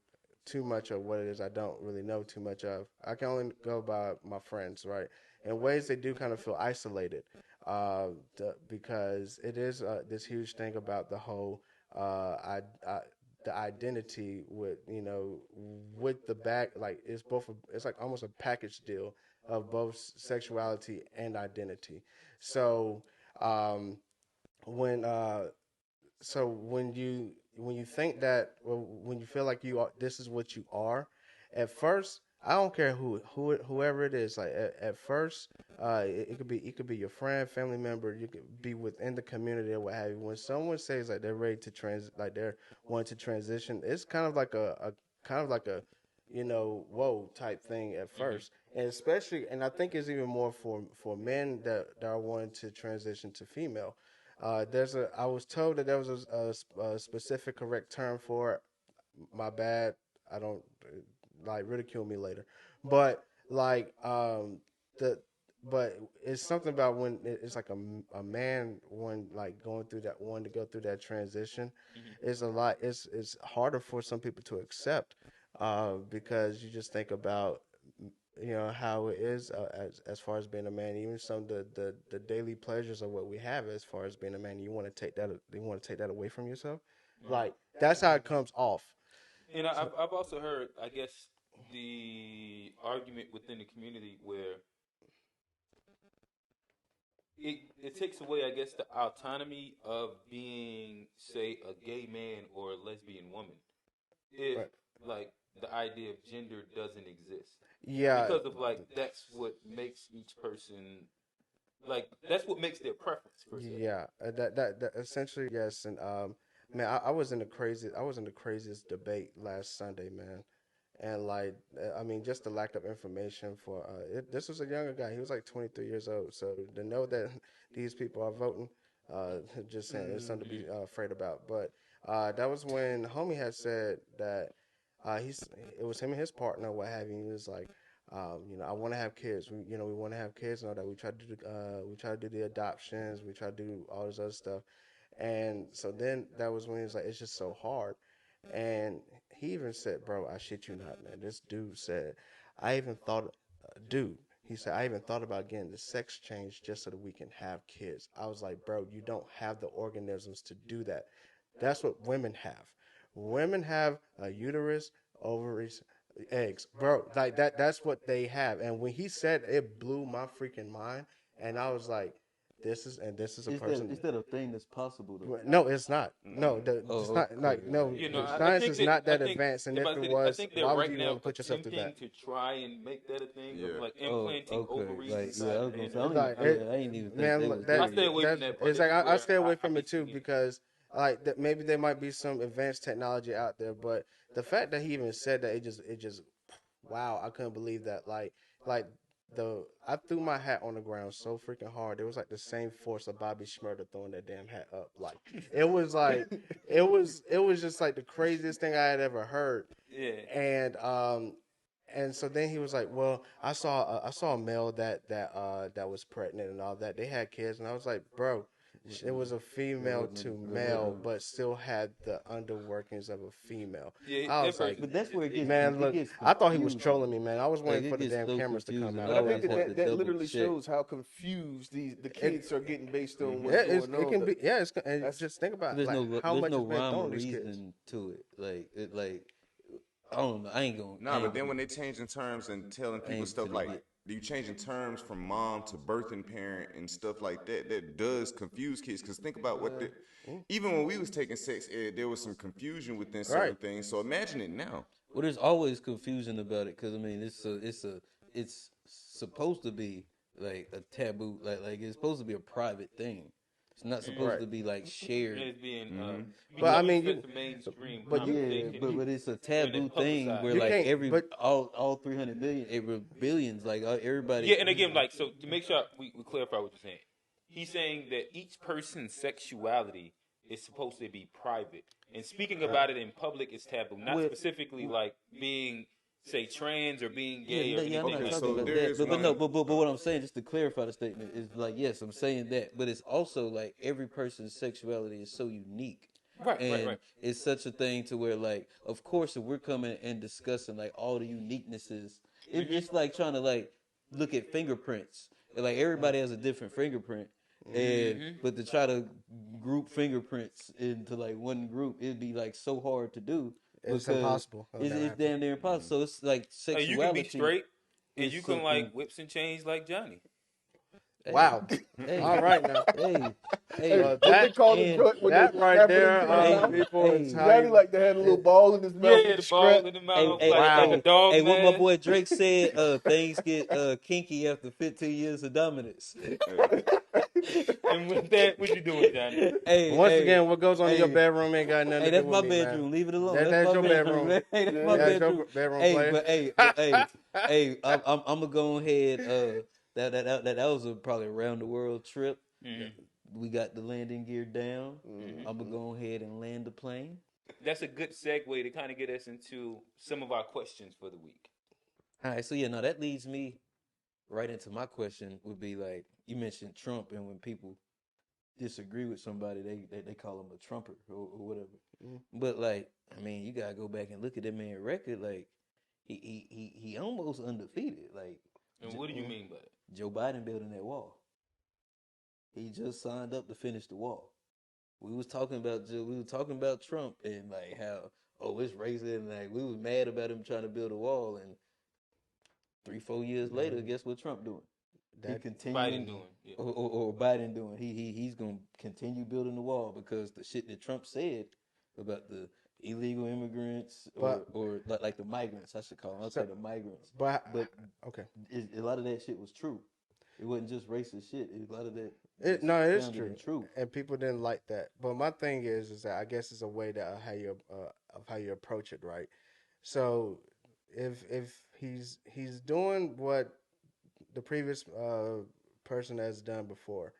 too much of what it is I don't really know too much of. I can only go by my friends, right? In ways they do kind of feel isolated, because it is this huge thing about the whole I the identity with with the back, like it's both it's like almost a package deal of both sexuality and identity. So um, when when you think that, well, when you feel like you are, this is what you are, at first I don't care whoever it is, like at first it could be your friend, family member, you could be within the community or what have you. When someone says like they're ready to like they're wanting to transition, it's kind of like a kind of like a whoa type thing at first. And especially, and I think it's even more for men that are wanting to transition to female. I was told that there was a specific correct term for it. My bad. I don't like ridicule me later, but like the but it's something about when it's like a man when like going through that one to go through that transition. It's a lot. It's harder for some people to accept, because you just think about how it is, as far as being a man, even some of the daily pleasures of what we have as far as being a man. You want to take that away from yourself, like that's how it comes off. And I've also heard, I guess, the argument within the community where it takes away, I guess, the autonomy of being, say, a gay man or a lesbian woman, if Right. like the idea of gender doesn't exist. Yeah. Because of like that's what makes each person, like that's what makes their preference per se. Yeah, that essentially, yes. And man, I was in the craziest debate last Sunday, man. And like, I mean, just the lack of information for this was a younger guy. He was like 23 years old. So to know that these people are voting, just saying, it's something to be afraid about. But that was when homie had said that it was him and his partner, what have you. He was like, I want to have kids. We want to have kids and all that. We try to do the adoptions. We try to do all this other stuff. And so then that was when he was like, it's just so hard. And he even said, bro, I shit you not, man. This dude said, I even thought, dude, he said, I even thought about getting the sex change just so that we can have kids. I was like, bro, you don't have the organisms to do that. That's what women have. Women have a uterus, ovaries, eggs, bro. Like that's what they have. And when he said, it blew my freaking mind. And I was like, this is a person. Is that a thing that's possible though? No, it's not. No, it's not. Okay. Like, no, I science think is that not I that think advanced. And if if it I was, think they're why would right you now want to put yourself through attempting that? to try and make that a thing of like Oh, implanting okay. ovaries Like, inside yeah, I the was gonna man. say, I, don't Like, even, yeah, I ain't even think man, they was I there stay yet. away from that part. It's like I stay away I from it hate too seeing it. because like maybe there might be some advanced technology out there, but the fact that he even said that, it just wow, I couldn't believe that. Like I threw my hat on the ground so freaking hard. It was like the same force of Bobby Schmurder throwing that damn hat up. It was like it was just like the craziest thing I had ever heard. Yeah. And so then he was like, "Well, I saw a male that was pregnant and all that. They had kids." And I was like, "Bro, it was a female to male, but still had the underworkings of a female." Yeah, I that was like, person, But that's where it gets "Man, look, I thought he was confusing. trolling me, man. I was Like waiting it for the gets damn so cameras to come confusing. out." I But I always think have to that double literally check. shows how confused the It, kids are getting based on yeah, what's going it on. can be. Yeah, and That's just think about There's like how there's much no is being rhyme thrown or on these kids. reason to it. Like I don't know. I ain't gonna. Nah, but then when they changing terms and telling I people ain't stuff finna like, get. you changing terms from mom to birthing parent and stuff like that, that does confuse kids. Because think about even when we was taking sex ed, there was some confusion within certain Right. things. So imagine it now. Well, there's always confusion about it because I mean it's supposed to be like a taboo, like it's supposed to be a private thing. It's not supposed Right. to be like shared. it's being But I becoming mean, such a mainstream but you- Yeah, conversation. but it's a and taboo it's thing where publicized. you like can't. But all 300 million, billions, like everybody. Yeah, and again, like, so to make sure we clarify what you're saying, he's saying that each person's sexuality is supposed to be private, and speaking about it in public is taboo. Not Well- specifically like being say trans or being gay or I'm anything not like talking that. about that. But what I'm saying, just to clarify the statement, is like, yes, I'm saying that, but it's also like every person's sexuality is so unique. Right. It's such a thing to where, like, of course, if we're coming and discussing like all the uniquenesses, it's like trying to like look at fingerprints. Like everybody has a different fingerprint, but to try to group fingerprints into like one group, it'd be like so hard to do It's because impossible. it's damn near impossible. So it's like Hey, you can be sexuality straight and is you can something. like whips and chains like Johnny. Wow. Hey, All right now. hey, Hey, hey, what they call the and joint when That they right snap it there, into the mouth? people, is how Johnny you. like to have a little ball in his mouth Yeah, with the the ball scrap. in the mouth, like Wow. a dog hey, what my mask. boy Drake said, things get kinky after 15 years of dominance. And with that, what you doing, Johnny? Once again, what goes on in your hey, bedroom ain't got nothing hey, to do that's with my me, bedroom. man. Leave it alone. That's my your bedroom. man. Hey, that's my That's bedroom. your bedroom, Hey, player. I'm gonna go ahead. That was a probably around the world trip. We got the landing gear down. I'm gonna go ahead and land the plane. That's a good segue to kind of get us into some of our questions for the week. All right, so yeah, no, that leads me right into my question. Would be like you mentioned Trump, and when people disagree with somebody, they call him a Trumper or whatever. But like, I mean, you gotta go back and look at that man's record. Like, he almost undefeated. Like, And what do you mean by that? Joe Biden building that wall. He just signed up to finish the wall. We was talking about Trump and like how it's racist and like we was mad about him trying to build a wall and 3-4 years later, guess what Trump doing? He continuing Biden doing, yeah. or Biden doing. He's gonna continue building the wall because the shit that Trump said about the illegal immigrants or like the migrants, I should call them. I'll say the migrants. But okay, a lot of that shit was true. It wasn't just racist shit. A lot of that. It is true, and people didn't like that. But my thing is that I guess it's a way that how you approach it, right? So if he's doing what the previous person has done before,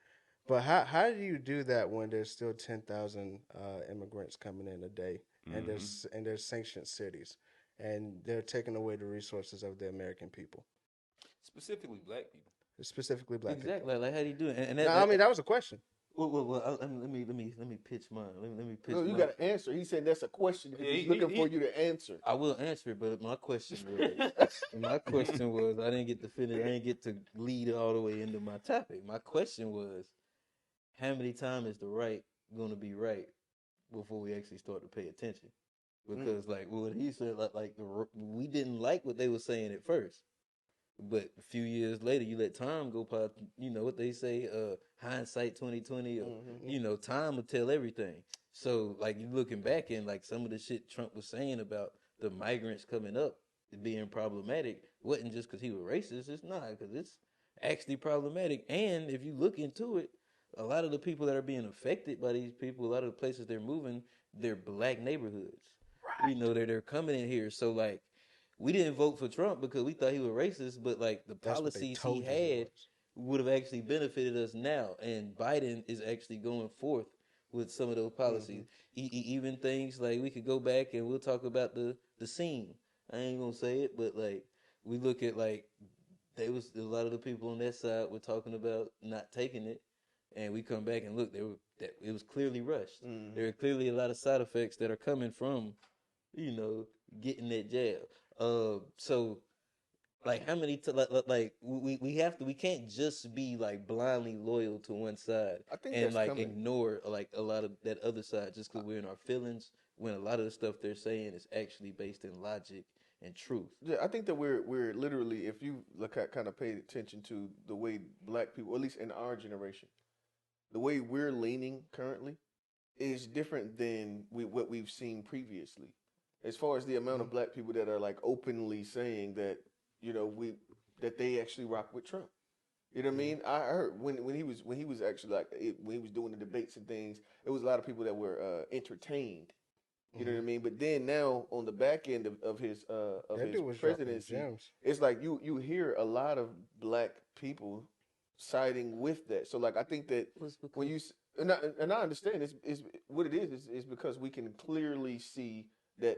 but how do you do that when there's still 10,000 immigrants coming in a day, and there's sanctioned cities, and they're taking away the resources of the American people, specifically black people. Specifically black people. Exactly. Like how do you do it? And that was a question. Well, let me pitch mine. Let me pitch. No, you got to answer. He said that's a question. He's looking for you to answer. I will answer it, but my question was, I didn't get to finish. I didn't get to lead it all the way into my topic. My question was, how many times is the right going to be right before we actually start to pay attention? Because like what he said, we didn't like what they were saying at first. But a few years later, you let time go past. You know what they say, hindsight 2020. Or, time will tell everything. So, like you looking back and like some of the shit Trump was saying about the migrants coming up being problematic wasn't just because he was racist. It's not, because it's actually problematic. And if you look into it, a lot of the people that are being affected by these people, a lot of the places they're moving, they're black neighborhoods. Right. They're coming in here. So like, we didn't vote for Trump because we thought he was racist, but like the policies he had would have actually benefited us now. And Biden is actually going forth with some of those policies. Even things like we could go back and we'll talk about the scene. I ain't gonna say it, but like we look at like a lot of the people on that side were talking about not taking it, and we come back and look, it was clearly rushed. There are clearly a lot of side effects that are coming from, getting that jab. So like how many we can't just be like blindly loyal to one side and like ignore like a lot of that other side just because we're in our feelings when a lot of the stuff they're saying is actually based in logic and truth. Yeah, I think that we're literally, if you look at kind of pay attention to the way black people, at least in our generation, the way we're leaning currently is different than what we've seen previously. As far as the amount of black people that are like openly saying that, that they actually rock with Trump. You know what I mean? I heard when he was actually when he was doing the debates and things, it was a lot of people that were entertained. You know what I mean? But then now on the back end of his presidency, it's like you hear a lot of black people siding with that. So like I think that when you and I understand it's what it is because we can clearly see that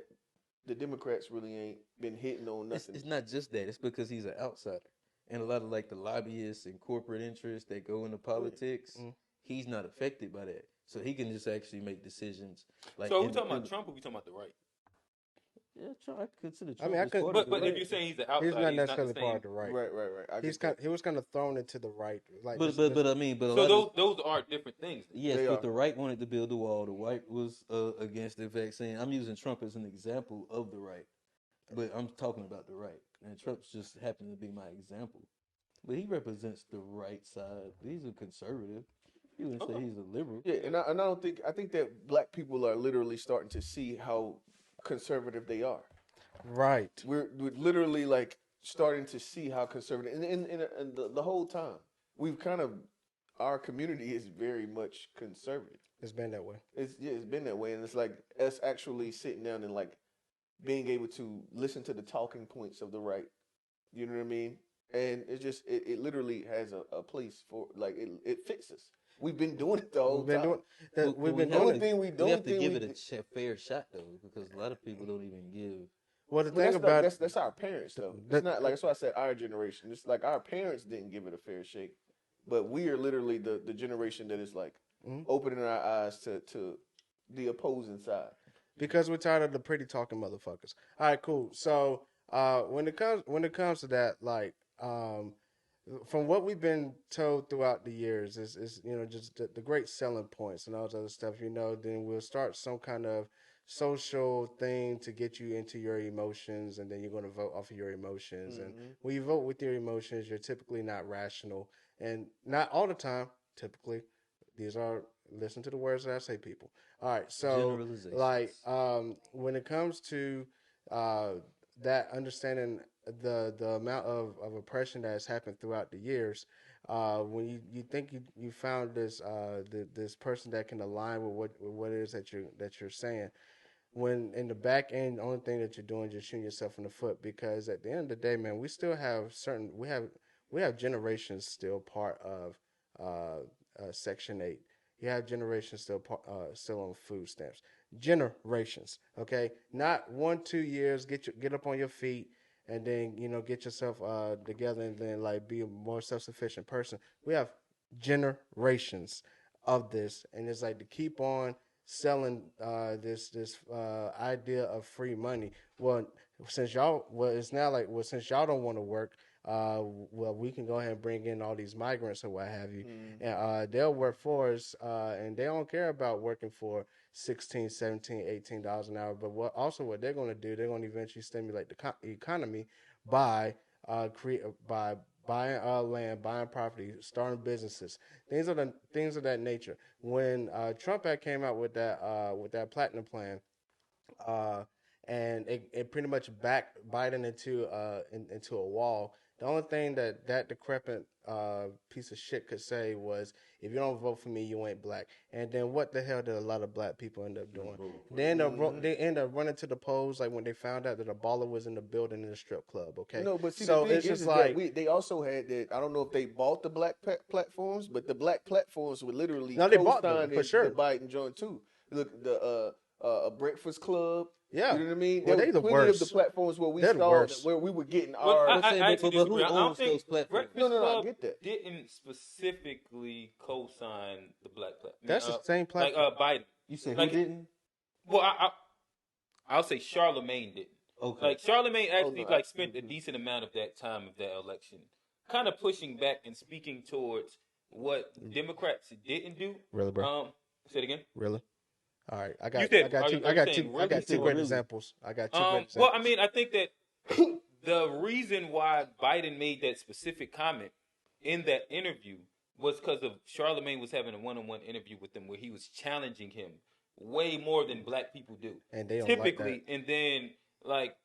the Democrats really ain't been hitting on nothing. It's not just that. It's because he's an outsider. And a lot of like the lobbyists and corporate interests that go into politics, he's not affected by that. So he can just actually make decisions. Like, so are we talking about Trump or we talking about the right? Yeah, I consider Trump as part of the but right. if you're saying he's the outsider, he's not necessarily part of the right. Right. He was kind of thrown into the right. Like, but I mean, but so those are different things. Yes, but the right wanted to build the wall. The right was against the vaccine. I'm using Trump as an example of the right, but I'm talking about the right, and Trump's just happened to be my example. But he represents the right side. He's a conservative. You wouldn't say he's a liberal. Yeah, and I think that black people are literally starting to see how conservative they are. Right. We're literally like starting to see how conservative, and the whole time we've kind of, our community is very much conservative. It's been that way. It's been that way, and it's like us actually sitting down and like being able to listen to the talking points of the right. You know what I mean? And it's just it literally has a place for, like, it fixes. We've been doing it the whole time. We've been doing doing it. We have to give it a fair shot though, because a lot of people don't even give. Well, the thing about that's our parents though. It's not like, that's why I said our generation. It's like our parents didn't give it a fair shake, but we are literally the generation that is like opening our eyes to the opposing side. Because we're tired of the pretty talking motherfuckers. All right, cool. So when it comes to that, like, from what we've been told throughout the years is just the great selling points and all that other stuff, then we'll start some kind of social thing to get you into your emotions, and then you're going to vote off of your emotions. And when you vote with your emotions, you're typically not rational, and not all the time. Typically, these are, listen to the words that I say, people. All right, so like when it comes to that, understanding the amount of oppression that has happened throughout the years, when you think you found this this person that can align with what it is that you're saying, when in the back end, the only thing that you're doing is just shooting yourself in the foot, because at the end of the day, man, we still have we have generations still part of Section 8. You have generations still on food stamps. Generations, okay? Not 1-2 years. Get up on your feet, and then get yourself together, and then like be a more self-sufficient person. We have generations of this, and it's like to keep on selling this idea of free money. Well, since y'all don't want to work, well, we can go ahead and bring in all these migrants or what have you, and they'll work for us, and they don't care about working for $16, $17, $18 an hour. But what they're going to do, they're going to eventually stimulate the economy by buying land, buying property, starting businesses, things of that nature. When Trump had came out with that platinum plan, and it pretty much backed Biden into a wall. The only thing that decrepit piece of shit could say was, if you don't vote for me, you ain't black. And then what the hell did a lot of black people end up doing? They end up running to the polls, like when they found out that a baller was in the building in the strip club. Okay, no, but see, so the thing it's is just like they also had that. I don't know if they bought the black platforms, but the black platforms were literally they bought them for sure. The Biden joint too. Look, the Breakfast Club. Yeah, you know what I mean. Well, there was plenty of the platforms where we saw where we were getting our. I but who owns those platforms? No, I get that. Didn't specifically co-sign the black platform. That's the same platform. Like Biden. You said who didn't? Well, I'll say Charlemagne didn't. Okay. Like Charlemagne actually spent a decent amount of that time of that election, kind of pushing back and speaking towards what Democrats didn't do. Really, bro? Say it again. Really? All right, I got two great examples. I got two great examples. Well, I mean, I think that the reason why Biden made that specific comment in that interview was because of Charlemagne was having a one-on-one interview with him where he was challenging him way more than black people do. And they don't typically, like that. And then like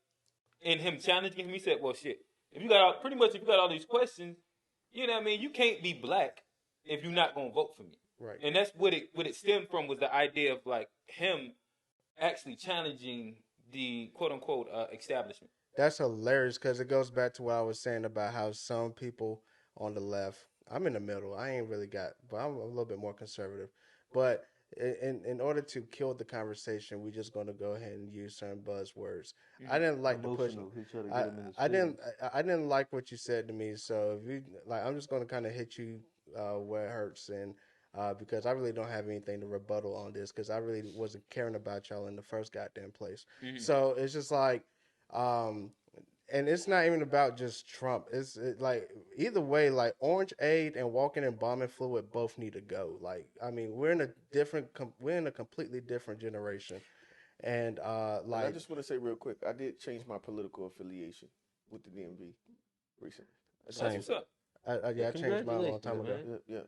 in him challenging him, he said, "Well, shit, if you got all these questions, you know what I mean, you can't be black if you're not gonna vote for me." Right. And that's what it stemmed from, was the idea of like him actually challenging the quote unquote establishment. That's hilarious, because it goes back to what I was saying about how some people on the left, I'm in the middle. I ain't really but I'm a little bit more conservative. But in order to kill the conversation, we're just going to go ahead and use certain buzzwords. I didn't like the push. I didn't like what you said to me. So if you like, I'm just going to kind of hit you where it hurts, and because I really don't have anything to rebuttal on this, because I really wasn't caring about y'all in the first goddamn place. So it's just like, and it's not even about just Trump. Like either way, like Orange Aid and walking in bombing fluid both need to go. Like, I mean, we're in a completely different generation, and like I just want to say real quick, I did change my political affiliation with the DMV recently. Same. What's up? I changed mine a long time ago. Yeah.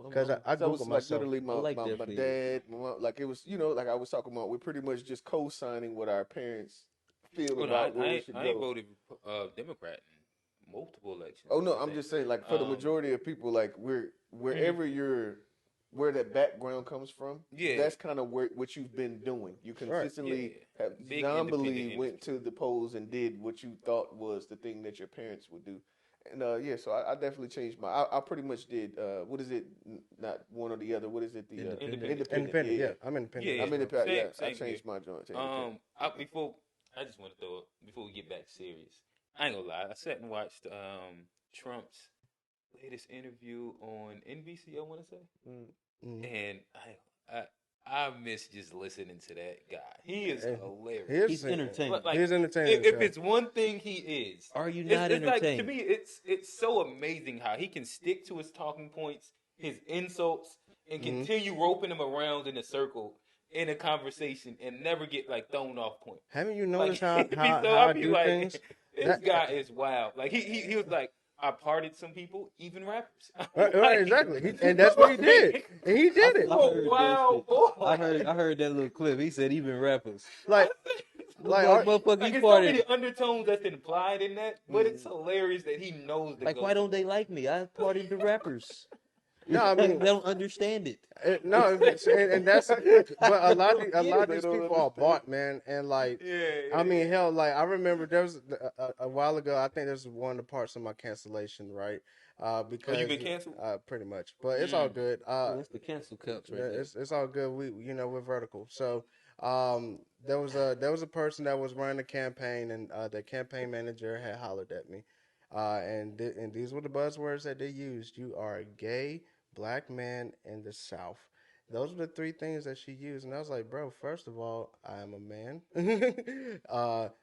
Because I That was Googled like myself. literally my dad, like it was, like I was talking about, we're pretty much just co-signing what our parents feel about where we should go. I voted Democrat in multiple elections. Oh no, I'm just saying, like for the majority of people, like wherever where that background comes from, that's kind of what you've been doing. You consistently have non-believe went to the polls and did what you thought was the thing that your parents would do. And so I definitely changed my. I pretty much did. What is it? Not one or the other. What is it? The independent. Yeah, I'm independent. Yeah, I'm independent. I changed my joint. I just want to throw it before we get back serious. I ain't gonna lie. I sat and watched Trump's latest interview on NBC. I want to say, and I miss just listening to that guy. He is hilarious. He's entertaining. Like, he's entertaining. If it's one thing he is, are you not entertained? Like, to me, it's so amazing how he can stick to his talking points, his insults, and continue roping them around in a circle in a conversation and never get like thrown off point. Haven't you noticed how I do things? This guy is wild. Like he was like, I pardoned some people, even rappers. Right, exactly. And that's what he did. And he did it. Wow, boy. I heard that little clip. He said even rappers. Like motherfucker, he there's farted. so many undertones that's implied in that, but it's hilarious that he knows the why don't they like me? I partied the rappers. No, I mean they don't understand it. No, and that's but a lot of these people are bought, man, and like I mean, hell, like I remember there was a while ago. I think this was one of the parts of my cancellation, right? Because you've been canceled, pretty much, but it's all good. That's the cancel culture. Right it's all good. We're vertical. So there was a person that was running a campaign, and the campaign manager had hollered at me, and these were the buzzwords that they used. You are a gay Black man in the South. Those were the three things that she used, and I was like, bro, first of all, I am a man.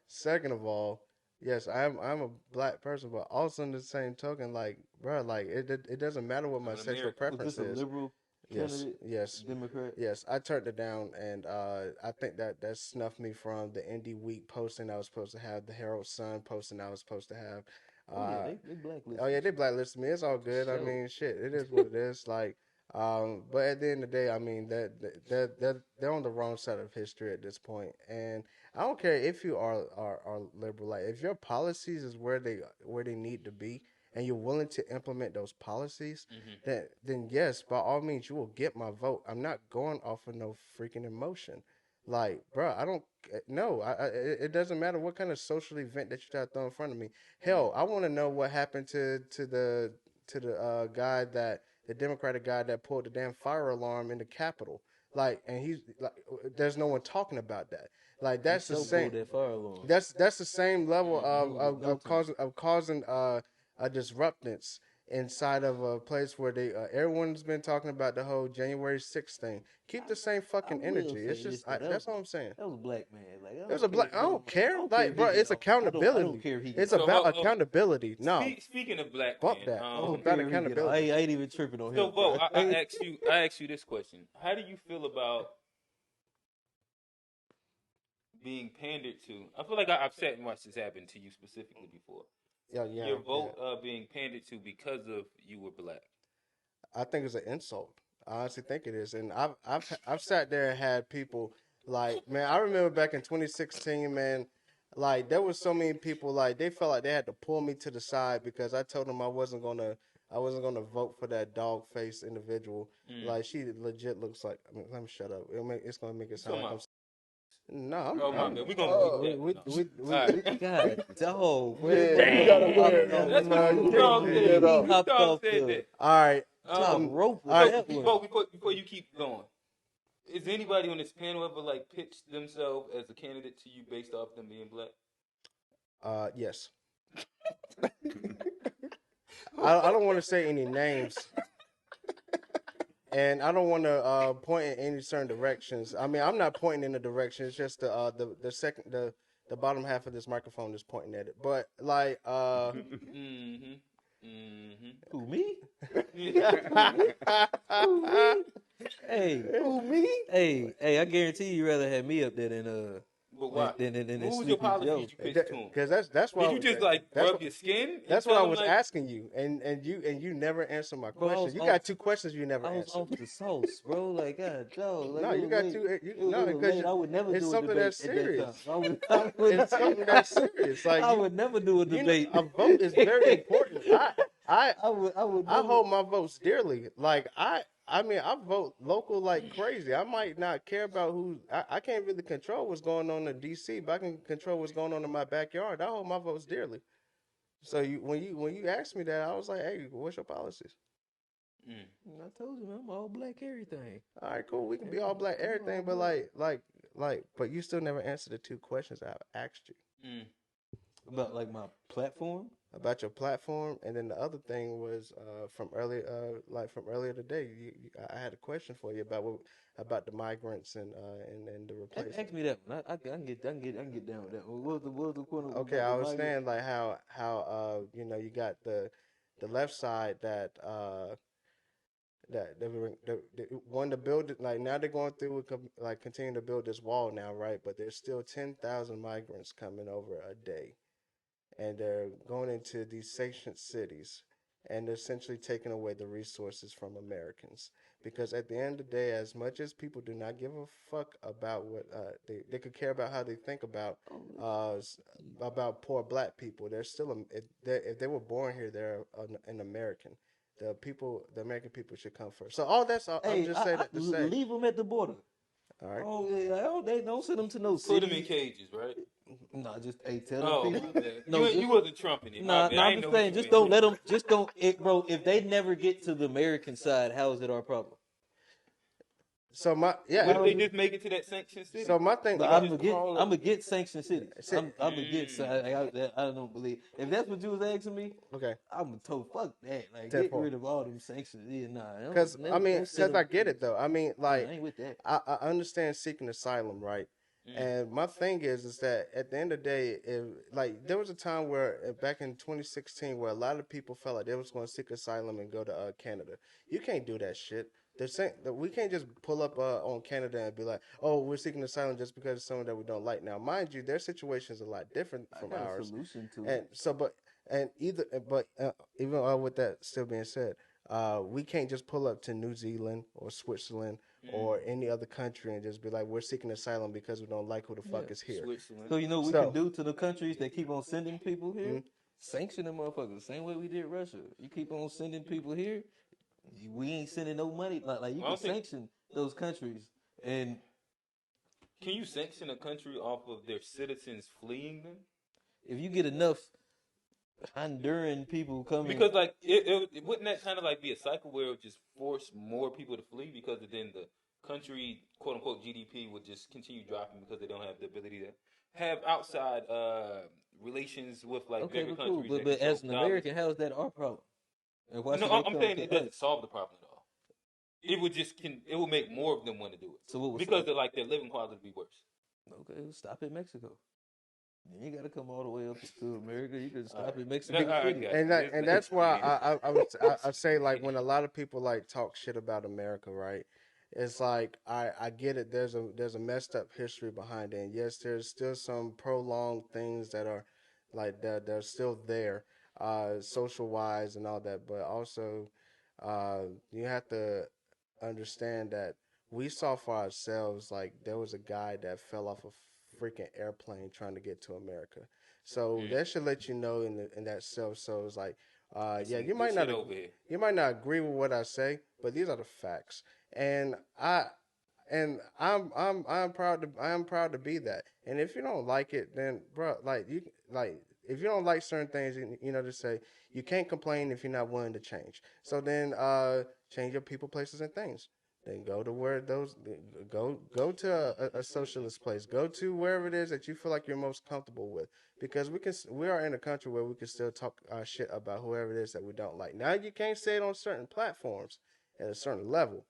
Second of all, yes, I'm a Black person, but also in the same token, like, bro, like it doesn't matter what my sexual preference is. Was this a liberal candidate? Yes, Democrat. Yes, I turned it down, and I think that snuffed me from the Indie Week posting I was supposed to have, the Herald Sun posting I was supposed to have. They blacklisted. Oh yeah, they blacklisted me. It's all good. I mean, shit, it is what it is. Like, but at the end of the day, I mean that they're on the wrong side of history at this point. And I don't care if you are liberal. Like, if your policies is where they need to be, and you're willing to implement those policies, then yes, by all means, you will get my vote. I'm not going off of no freaking emotion. Like, bro, I don't know. It doesn't matter what kind of social event that you try to throw in front of me. Hell, I want to know what happened to the guy, that the Democratic guy that pulled the damn fire alarm in the Capitol. Like, and he's like, there's no one talking about that. Like, that's the same. That's the same level of causing a disruptance inside of a place where everyone's been talking about the whole January 6th thing. Keep the same fucking energy. It's just that's all I'm saying. That was a Black man. Like, it was a black. I don't care. Like, bro, it's accountability. I don't care if he it's about accountability. No. Speaking of Black fuck men, that. It's about accountability. I ain't even tripping on him. So, Bo, I asked you this question. How do you feel about being pandered to? I feel like I've sat and watched this happen to you specifically before. Yeah, your vote being pandered to because of you were Black. I think it's an insult. I honestly think it is, and I've sat there and had people like, man, I remember back in 2016, man, like there was so many people like they felt like they had to pull me to the side because I told them I wasn't gonna vote for that dog faced individual. Like, she legit looks like. I mean, let me shut up. It's gonna make it sound like I'm. No, I'm we gonna we God, dog. All right. Before you keep going, Is anybody on this panel ever like pitched themselves as a candidate to you based off them being black? Yes. I don't want to say any names, and I don't want to point in any certain directions. I mean, I'm not pointing in the direction. It's just the bottom half of this microphone is pointing at it. But like, Who, me? Who me? Hey, Who, me? Hey, I guarantee you rather have me up there than But why? than What was your Sleepy policy Joe. you pitched to him? Because that's why. Did you just like rub your skin? That's what I was like, asking you, and you never answered my Bro, question. You got two questions you never I was answered. off the sauce, bro. Like, God, dog. Like, No, you got two. No, because I would never it's do a something debate that's at that serious. time. I would, It's something that's serious. Like I would never do a debate. A vote is very important. I would. I hold my votes dearly. Like I mean, I vote local like crazy. I might not care about who. I can't really control what's going on in D.C., but I can control what's going on in my backyard. I hold my votes dearly. So when you asked me that, I was like, hey, what's your policies? I told you, man, I'm all black everything. All right, cool. We can be all black everything, but but you still never answered the two questions I asked you. About like my platform. About your platform, and then the other thing was from earlier, from earlier today. I had a question for you about the migrants and the replacement. Ask me that one. I can get down with that one. What was the point of? Okay, I was saying like how you got the left side that they want to build it, like now they're going through with like continue to build this wall now, right? But there's still 10,000 migrants coming over a day. And they're going into these sanctioned cities and essentially taking away the resources from Americans. Because at the end of the day, as much as people do not give a fuck about what they could care about how they think about poor black people, they're still if they were born here, they're an American. The American people should come first. So all that's all. I'm just saying that to say. Leave them at the border. All right. Oh, yeah, they don't send them to no city. Put them in cages, right? Nah, just tell them people. No, you wasn't trumping it. Nah, I'm just saying, just don't let them. Just don't, bro. If they never get to the American side, how is it our problem? So What if they just make it to that sanctioned city? So my thing, I'm against sanctioned cities. I'm against. I don't believe if that's what you was asking me. Okay, I'm told fuck that. Like get rid of all them sanctions. Yeah, nah. Because I get it though. I mean, like I ain't with that. I understand seeking asylum, right? And my thing is that at the end of the day, there was a time where back in 2016 where a lot of people felt like they was going to seek asylum and go to Canada. You can't do that shit. They're saying that we can't just pull up on Canada and be like, "Oh, we're seeking asylum just because it's someone that we don't like." Now, mind you, their situation is a lot different from ours. Solution to and it. so, even with that still being said, we can't just pull up to New Zealand or Switzerland or any other country and just be like, "We're seeking asylum because we don't like who the fuck is here." So you know what we can do to the countries that keep on sending people here? Sanction them motherfuckers. The same way we did Russia. You keep on sending people here. We ain't sending no money. Like you can sanction those countries. And can you sanction a country off of their citizens fleeing them? If you get enough Honduran people coming, because like it wouldn't that kind of like be a cycle where it would just force more people to flee because then the country quote unquote GDP would just continue dropping because they don't have the ability to have outside relations with like bigger countries. Cool. But as an American, how is that our problem? No, I'm saying it doesn't solve the problem at all. It would just it will make more of them want to do it. So because their living quality would be worse. Okay, we'll stop in Mexico. You ain't got to come all the way up to America. You can stop in Mexico. And that's why I say like when a lot of people like talk shit about America, right? It's like I get it. There's a messed up history behind it. And yes, there's still some prolonged things that are like they're still there. Social wise and all that, but also you have to understand that we saw for ourselves like there was a guy that fell off a freaking airplane trying to get to America. So that should let you know in that self. So it's like you might not agree with what I say, but these are the facts. And I'm proud to be that. And if you don't like it, then bro, if you don't like certain things, just say you can't complain if you're not willing to change. So then change your people, places, and things. then go to where those go to a socialist place. Go to wherever it is that you feel like you're most comfortable with, because we are in a country where we can still talk shit about whoever it is that we don't like. Now you can't say it on certain platforms at a certain level,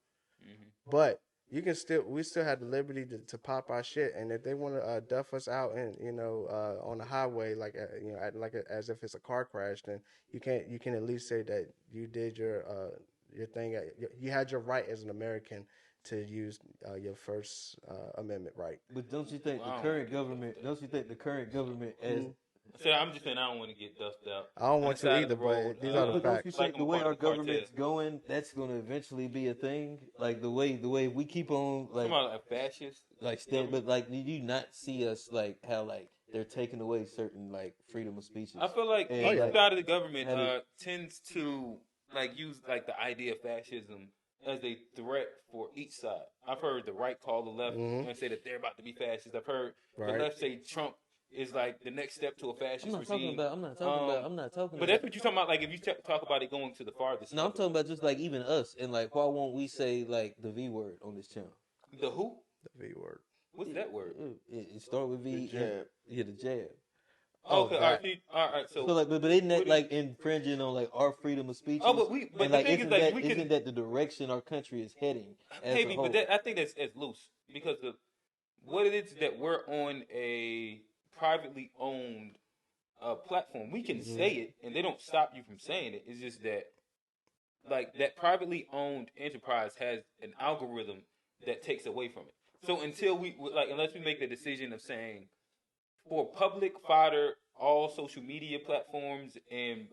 but you can we still have the liberty to pop our shit, and if they want to duff us out and on the highway as if it's a car crash, then you can at least say that you did your thing. You had your right as an American to use your First Amendment right. But don't you think the current government? Don't you think the current government as So I'm just saying I don't want to get duffed out. I don't want to either, but these are the but don't you facts. think the way our government's going, that's going to eventually be a thing? Like the way we keep on like fascist, but like, did you not see us like how like they're taking away certain like freedom of speech? I feel like each side of the government tends to like use like the idea of fascism as a threat for each side. I've heard the right call the left and say that they're about to be fascist. I've heard the left say Trump is like the next step to a fascist regime. I'm not talking about. But that's what you're talking about. Like if you talk about it going to the farthest. No, I'm talking about just like even us, and like why won't we say like the V word on this channel? The who? The V word. What's that word? It start with V. The jab. Yeah, the jab. Okay, all right. So like, but isn't that like infringing on like our freedom of speech? But and, the thing is like isn't that the direction our country is heading? Maybe, but I think that's loose because what it is that we're on a privately owned platform. We can say it, and they don't stop you from saying it. It's just that like that privately owned enterprise has an algorithm that takes away from it. So until unless we make the decision of saying, for public fodder, all social media platforms and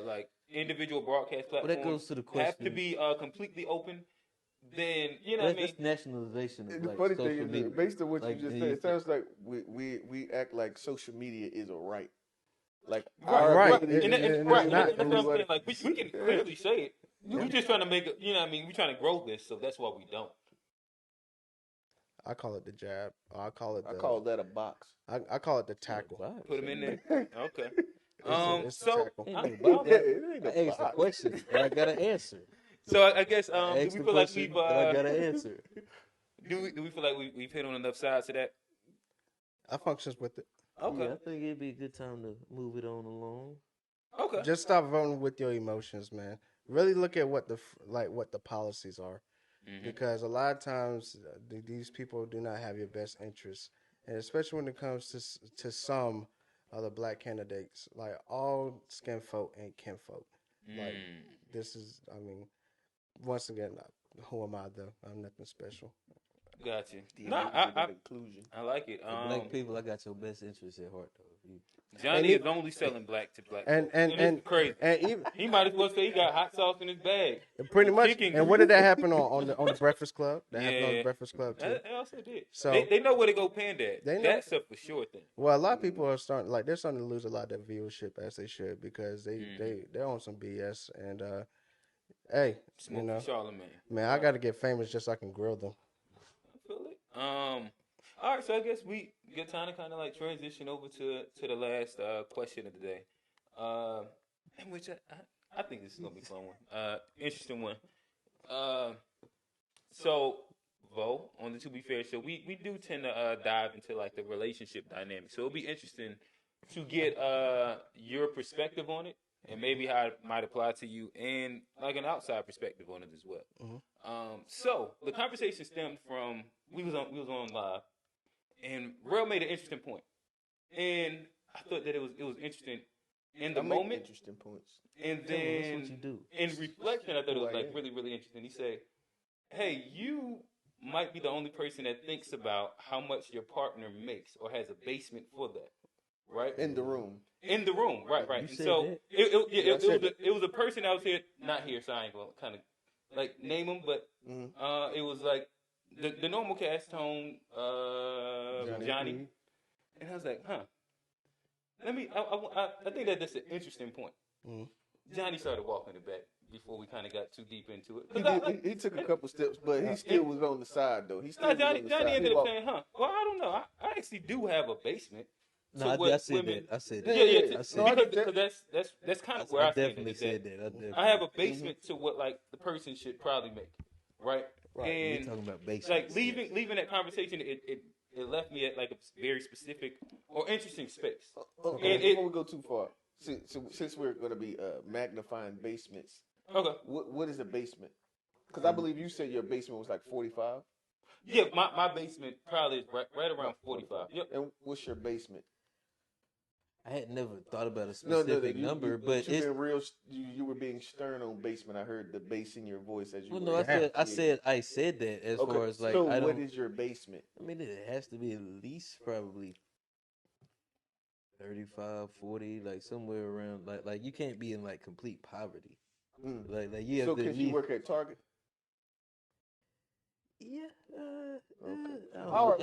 like individual broadcast platforms that goes to the question, have to be completely open, then you know what I mean? That's nationalization of the like funny social thing media. is, based on what like, you just said, it sounds like we act like social media is a right. Like right. And that's what I'm saying. Like we can clearly say it. We're just trying to make it. You know what I mean? We're trying to grow this, so that's why we don't. I call it the jab. I call that a box. I call it the tackle. Put them in there. Okay. It's a tackle. It I asked a question, and I got an answer. So I guess do we feel like we've I got an answer. Do we feel like we've hit on enough sides to that? I functions with it. Okay. Yeah, I think it'd be a good time to move it on along. Okay. Just stop voting with your emotions, man. Really look at what the policies are. Because a lot of times these people do not have your best interests, and especially when it comes to some of the black candidates, like all skin folk and kinfolk. Like this is, I mean, once again, who am I though? I'm nothing special. Gotcha. Inclusion. I like it. Black people, I got your best interests at heart, though. Johnny is only selling black to black. And crazy. And even, he might as well say he got hot sauce in his bag. Pretty much. And what did that happen on the Breakfast Club? That happened on the Breakfast Club too. They also did. So they know where to go Pandered. That's a for sure thing. Well, a lot of people are starting they're starting to lose a lot of their viewership as they should, because they're on some BS. And hey, Charlemagne. Man, I got to get famous just so I can grill them. I feel it. All right, so I guess we get time to kind of like transition over to the last question of the day, which I think this is gonna be a fun one, interesting one. So, Vo, on the To Be Fair show, we do tend to dive into like the relationship dynamic. So it'll be interesting to get your perspective on it, and maybe how it might apply to you, and like an outside perspective on it as well. So the conversation stemmed from we was on live. And Rel made an interesting point, and I thought that it was interesting in the moment. Interesting points. And then that's what you do. In reflection, I thought it was like really, really interesting. He said, "Hey, you might be the only person that thinks about how much your partner makes or has a basement for that, right? In the room, right. And so it was a person out here, not here, so I ain't gonna kind of like name him, but it was like." The normal cast tone, Johnny, and I was like, I think that that's an interesting point. Johnny started walking it back before we kind of got too deep into it. He took a couple steps, but he still was on the side though. Johnny ended up saying, well, I don't know. I actually do have a basement. No, I said that. I said that. Yeah. Because that's kind of where I definitely said that. I have a basement to what like the person should probably make, right? Right. And we talking about basements. Like leaving that conversation, it left me at like a very specific or interesting space. Okay, before we go too far, since we're going to be magnifying basements, okay, what is a basement? Because I believe you said your basement was like 45. Yeah, my basement probably is right around 45. Yep. And what's your basement? I had never thought about a specific number, but you've been real. You were being stern on basement. I heard the bass in your voice as you. Well, no, I said that as far as like. So what is your basement? I mean, it has to be at least probably 35, 40, like somewhere around. Like you can't be in like complete poverty. Like you have to. So can you work at Target? Yeah. All right.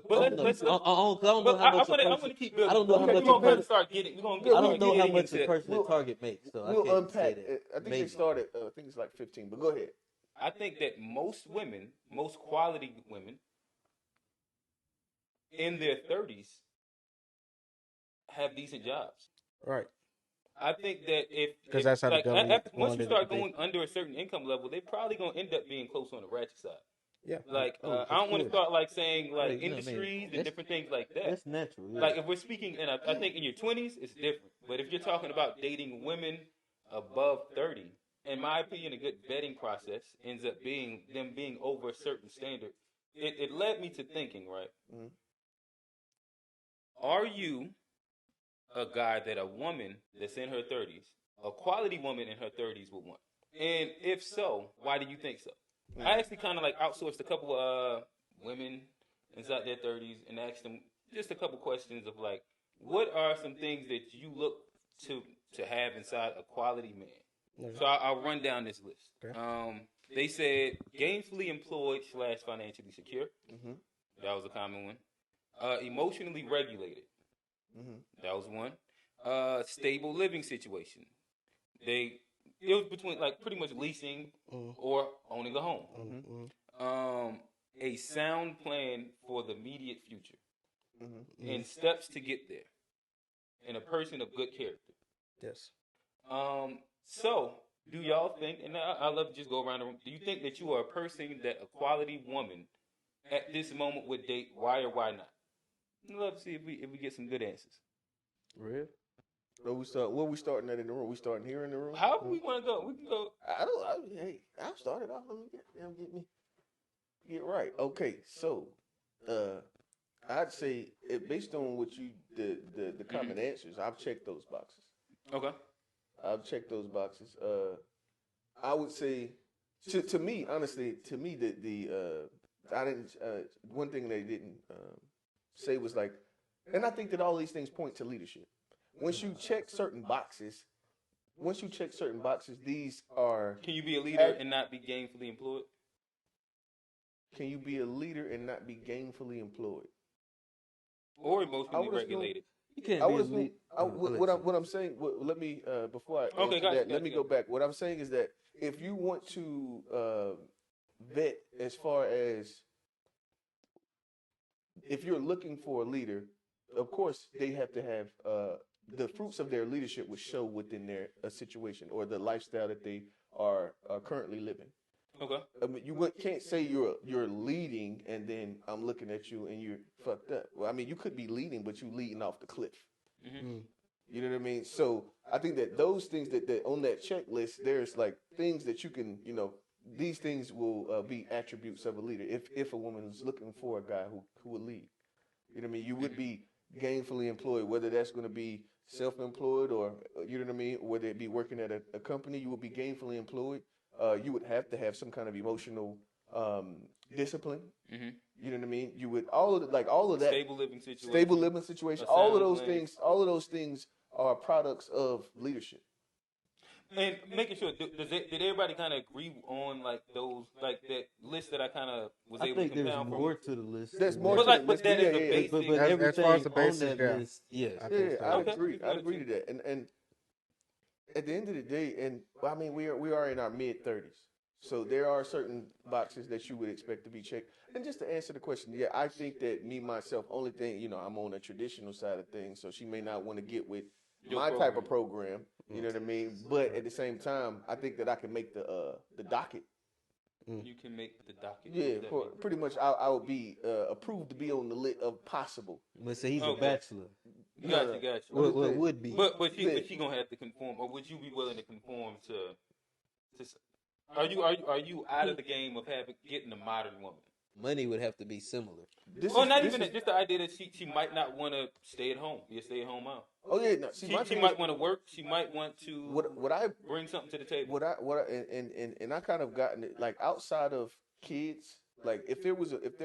But let's. I want to keep building. I don't know how much. We're going to start getting. I don't know how much a person at Target makes. So we'll unpack. I think they started. I think it's like 15. But go ahead. I think that most women, most quality women, in their 30s, have decent jobs. Right. I think that because that's how the government. Once you start going under a certain income level, they're probably going to end up being close on the ratchet side. Yeah. Like I don't want to start like saying like industries and different things like that. That's natural. Yeah. Like if we're speaking, and I think in your 20s it's different. But if you're talking about dating women above 30, in my opinion, a good vetting process ends up being them being over a certain standard. It led me to thinking, right? Mm-hmm. Are you a guy that a woman that's in her 30s, a quality woman in her 30s would want? And if so, why do you think so? I actually kind of like outsourced a couple women inside their 30s and asked them just a couple questions of like, what are some things that you look to have inside a quality man? Mm-hmm. So I'll run down this list. Okay. They said gainfully employed / financially secure. Mm-hmm. That was a common one. Emotionally regulated. Mm-hmm. That was one. Stable living situation. It was between like pretty much leasing or owning a home. Mm-hmm. A sound plan for the immediate future, and steps to get there, and a person of good character. Yes. So, do y'all think? And I love to just go around the room. Do you think that you are a person that a quality woman at this moment would date? Why or why not? I'd love to see if we get some good answers. Real? Where we starting at in the room? We starting here in the room? However we want to go. We can go. I'll start it off. Let me get right. Okay, so I'd say based on what the common answers, I've checked those boxes. Okay. I've checked those boxes. I would say to me, honestly, I didn't one thing they didn't say was like, and I think that all these things point to leadership. Once you check certain boxes, these are. Can you be a leader and not be gainfully employed? Can you be a leader and not be gainfully employed? Or emotionally regulated? You can't be a leader. What I'm saying. Let me before I answer that. Let me go back. What I'm saying is that if you want to vet as far as if you're looking for a leader, of course they have to have the fruits of their leadership would show within their situation or the lifestyle that they are currently living. Okay. I mean, you can't say you're leading and then I'm looking at you and you're fucked up. Well, I mean, you could be leading, but you leading off the cliff. Mm-hmm. You know what I mean? So I think that those things that on that checklist, there's like things that you can, these things will be attributes of a leader. If a woman is looking for a guy who would lead, you know what I mean? You would be gainfully employed, whether that's going to be self-employed or, you know what I mean, whether it be working at a company, you would be gainfully employed. You would have to have some kind of emotional discipline. Mm-hmm. You know what I mean? You would all of that stable living situation. All of those things are products of leadership. And making sure, did everybody kind of agree on like those, like that list that I kind of was able to come down from? There's more to the list. There's more to the list. But that is a basic. But everything as far as the basic, on that list, yes. I agree. I agree to that. And at the end of the day, and I mean, we are in our mid-30s. So there are certain boxes that you would expect to be checked. And just to answer the question, yeah, I think that myself, only thing, I'm on a traditional side of things, so she may not want to get with my type of program, you know what I mean? But at the same time, I think that I can make the docket You can make the docket. Yeah, for pretty much, I would be approved to be on the lit of possible. Let's say he's a bachelor. Gotcha. What would be? But she gonna have to conform, or would you be willing to conform to? Are you out of the game of getting a modern woman? Money would have to be similar. Just the idea that she might not want to stay at home, be a stay at home mom. Oh yeah, no, she might want to work. She might want to bring something to the table. And I kind of gotten it like outside of kids. Like if there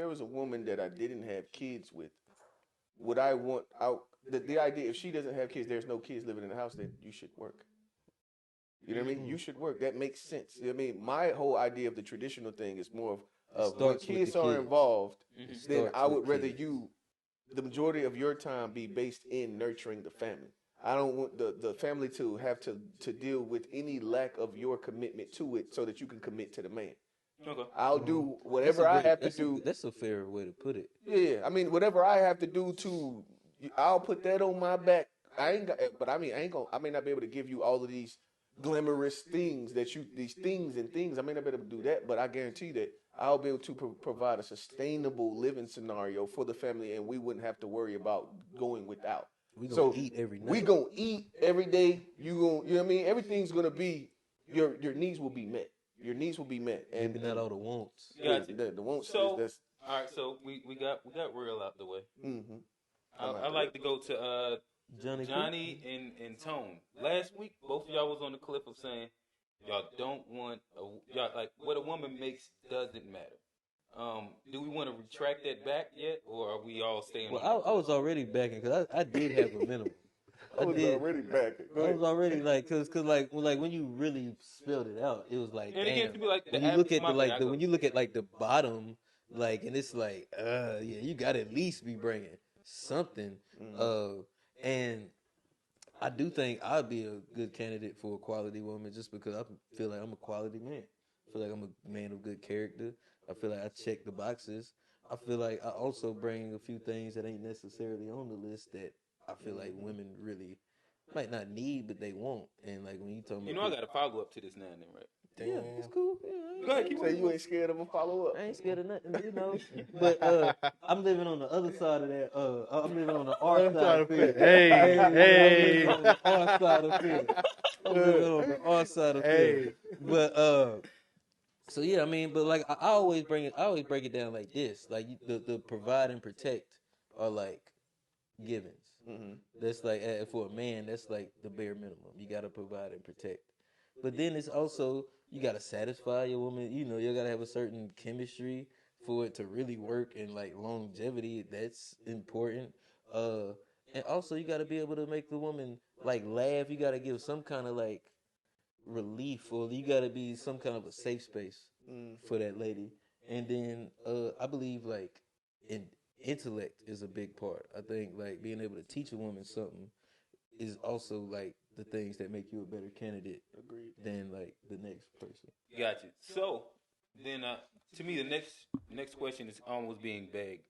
was a woman that I didn't have kids with, would I want out the idea if she doesn't have kids, there's no kids living in the house, then you should work. You know what I mean? You should work. That makes sense. You know what I mean? My whole idea of the traditional thing is more of when kids are involved, then I would rather the majority of your time be based in nurturing the family. I don't want the family to have to deal with any lack of your commitment to it so that you can commit to the man. Okay. I'll do whatever I have to do. That's a fair way to put it. Yeah, I mean, whatever I have to do I'll put that on my back. I may not be able to give you all of these glamorous things these things. I may not be able to do that, but I guarantee that I'll be able to provide a sustainable living scenario for the family, and we wouldn't have to worry about going without. We gonna eat every night. We gonna eat every day. You know what I mean? Everything's gonna be your needs will be met. Your needs will be met, and maybe not all the wants. Yeah, the wants. So all right, so we got real out the way. Mm-hmm. I like to go to Johnny and Tone. Last week, both of y'all was on the clip of saying y'all don't want y'all like what a woman makes doesn't matter. Do we want to retract that back yet, or are we all staying? Well, I was already backing because I did have a minimum. I was already backing. I was already like, cause like when you really spelled it out, it was like, and damn. Be like when you look at when you look at like the bottom, like, and it's like, yeah, you got to at least be bringing something. And I do think I'd be a good candidate for a quality woman just because I feel like I'm a quality man. I feel like I'm a man of good character. I feel like I check the boxes. I feel like I also bring a few things that ain't necessarily on the list that I feel like women really might not need, but they want. And like when you talk about, I got a follow up to this now and then, right? Damn. Yeah, it's cool. Yeah, go ahead, keep saying you ain't scared of a follow up. I ain't scared of nothing, But I'm living on the other side of that. I'm living on the R side of the field. Hey. I'm living on the R side of the field. I'm living on the R side of the field. But so yeah, I mean, but like I always break it down like this: like the provide and protect are like givens. Mm-hmm. That's like for a man, that's like the bare minimum. You got to provide and protect. But then it's also you got to satisfy your woman. You got to have a certain chemistry for it to really work, and like longevity. That's important. And also you got to be able to make the woman like laugh. You got to give some kind of like relief, or you got to be some kind of a safe space for that lady. And then I believe like intellect is a big part. I think like being able to teach a woman something is also like the things that make you a better candidate than like the next person. Gotcha. So then to me the next question is almost being begged.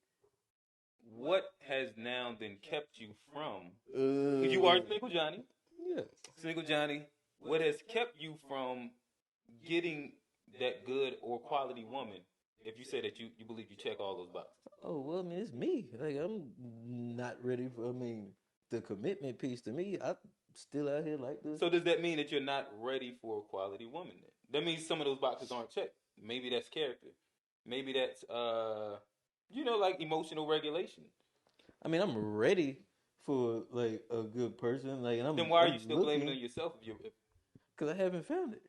What has now then kept you from, because you are single Johnny. Yeah. Single Johnny. What has kept you from getting that good or quality woman if you say that you believe you check all those boxes? Oh, well, I mean, it's me. Like, I'm not ready for, the commitment piece to me, I'm still out here like this. So does that mean that you're not ready for a quality woman then? That means some of those boxes aren't checked. Maybe that's character. Maybe that's, like emotional regulation. I mean, I'm ready for, like, a good person. Like, and then why are you still blaming on yourself? Because I haven't found it.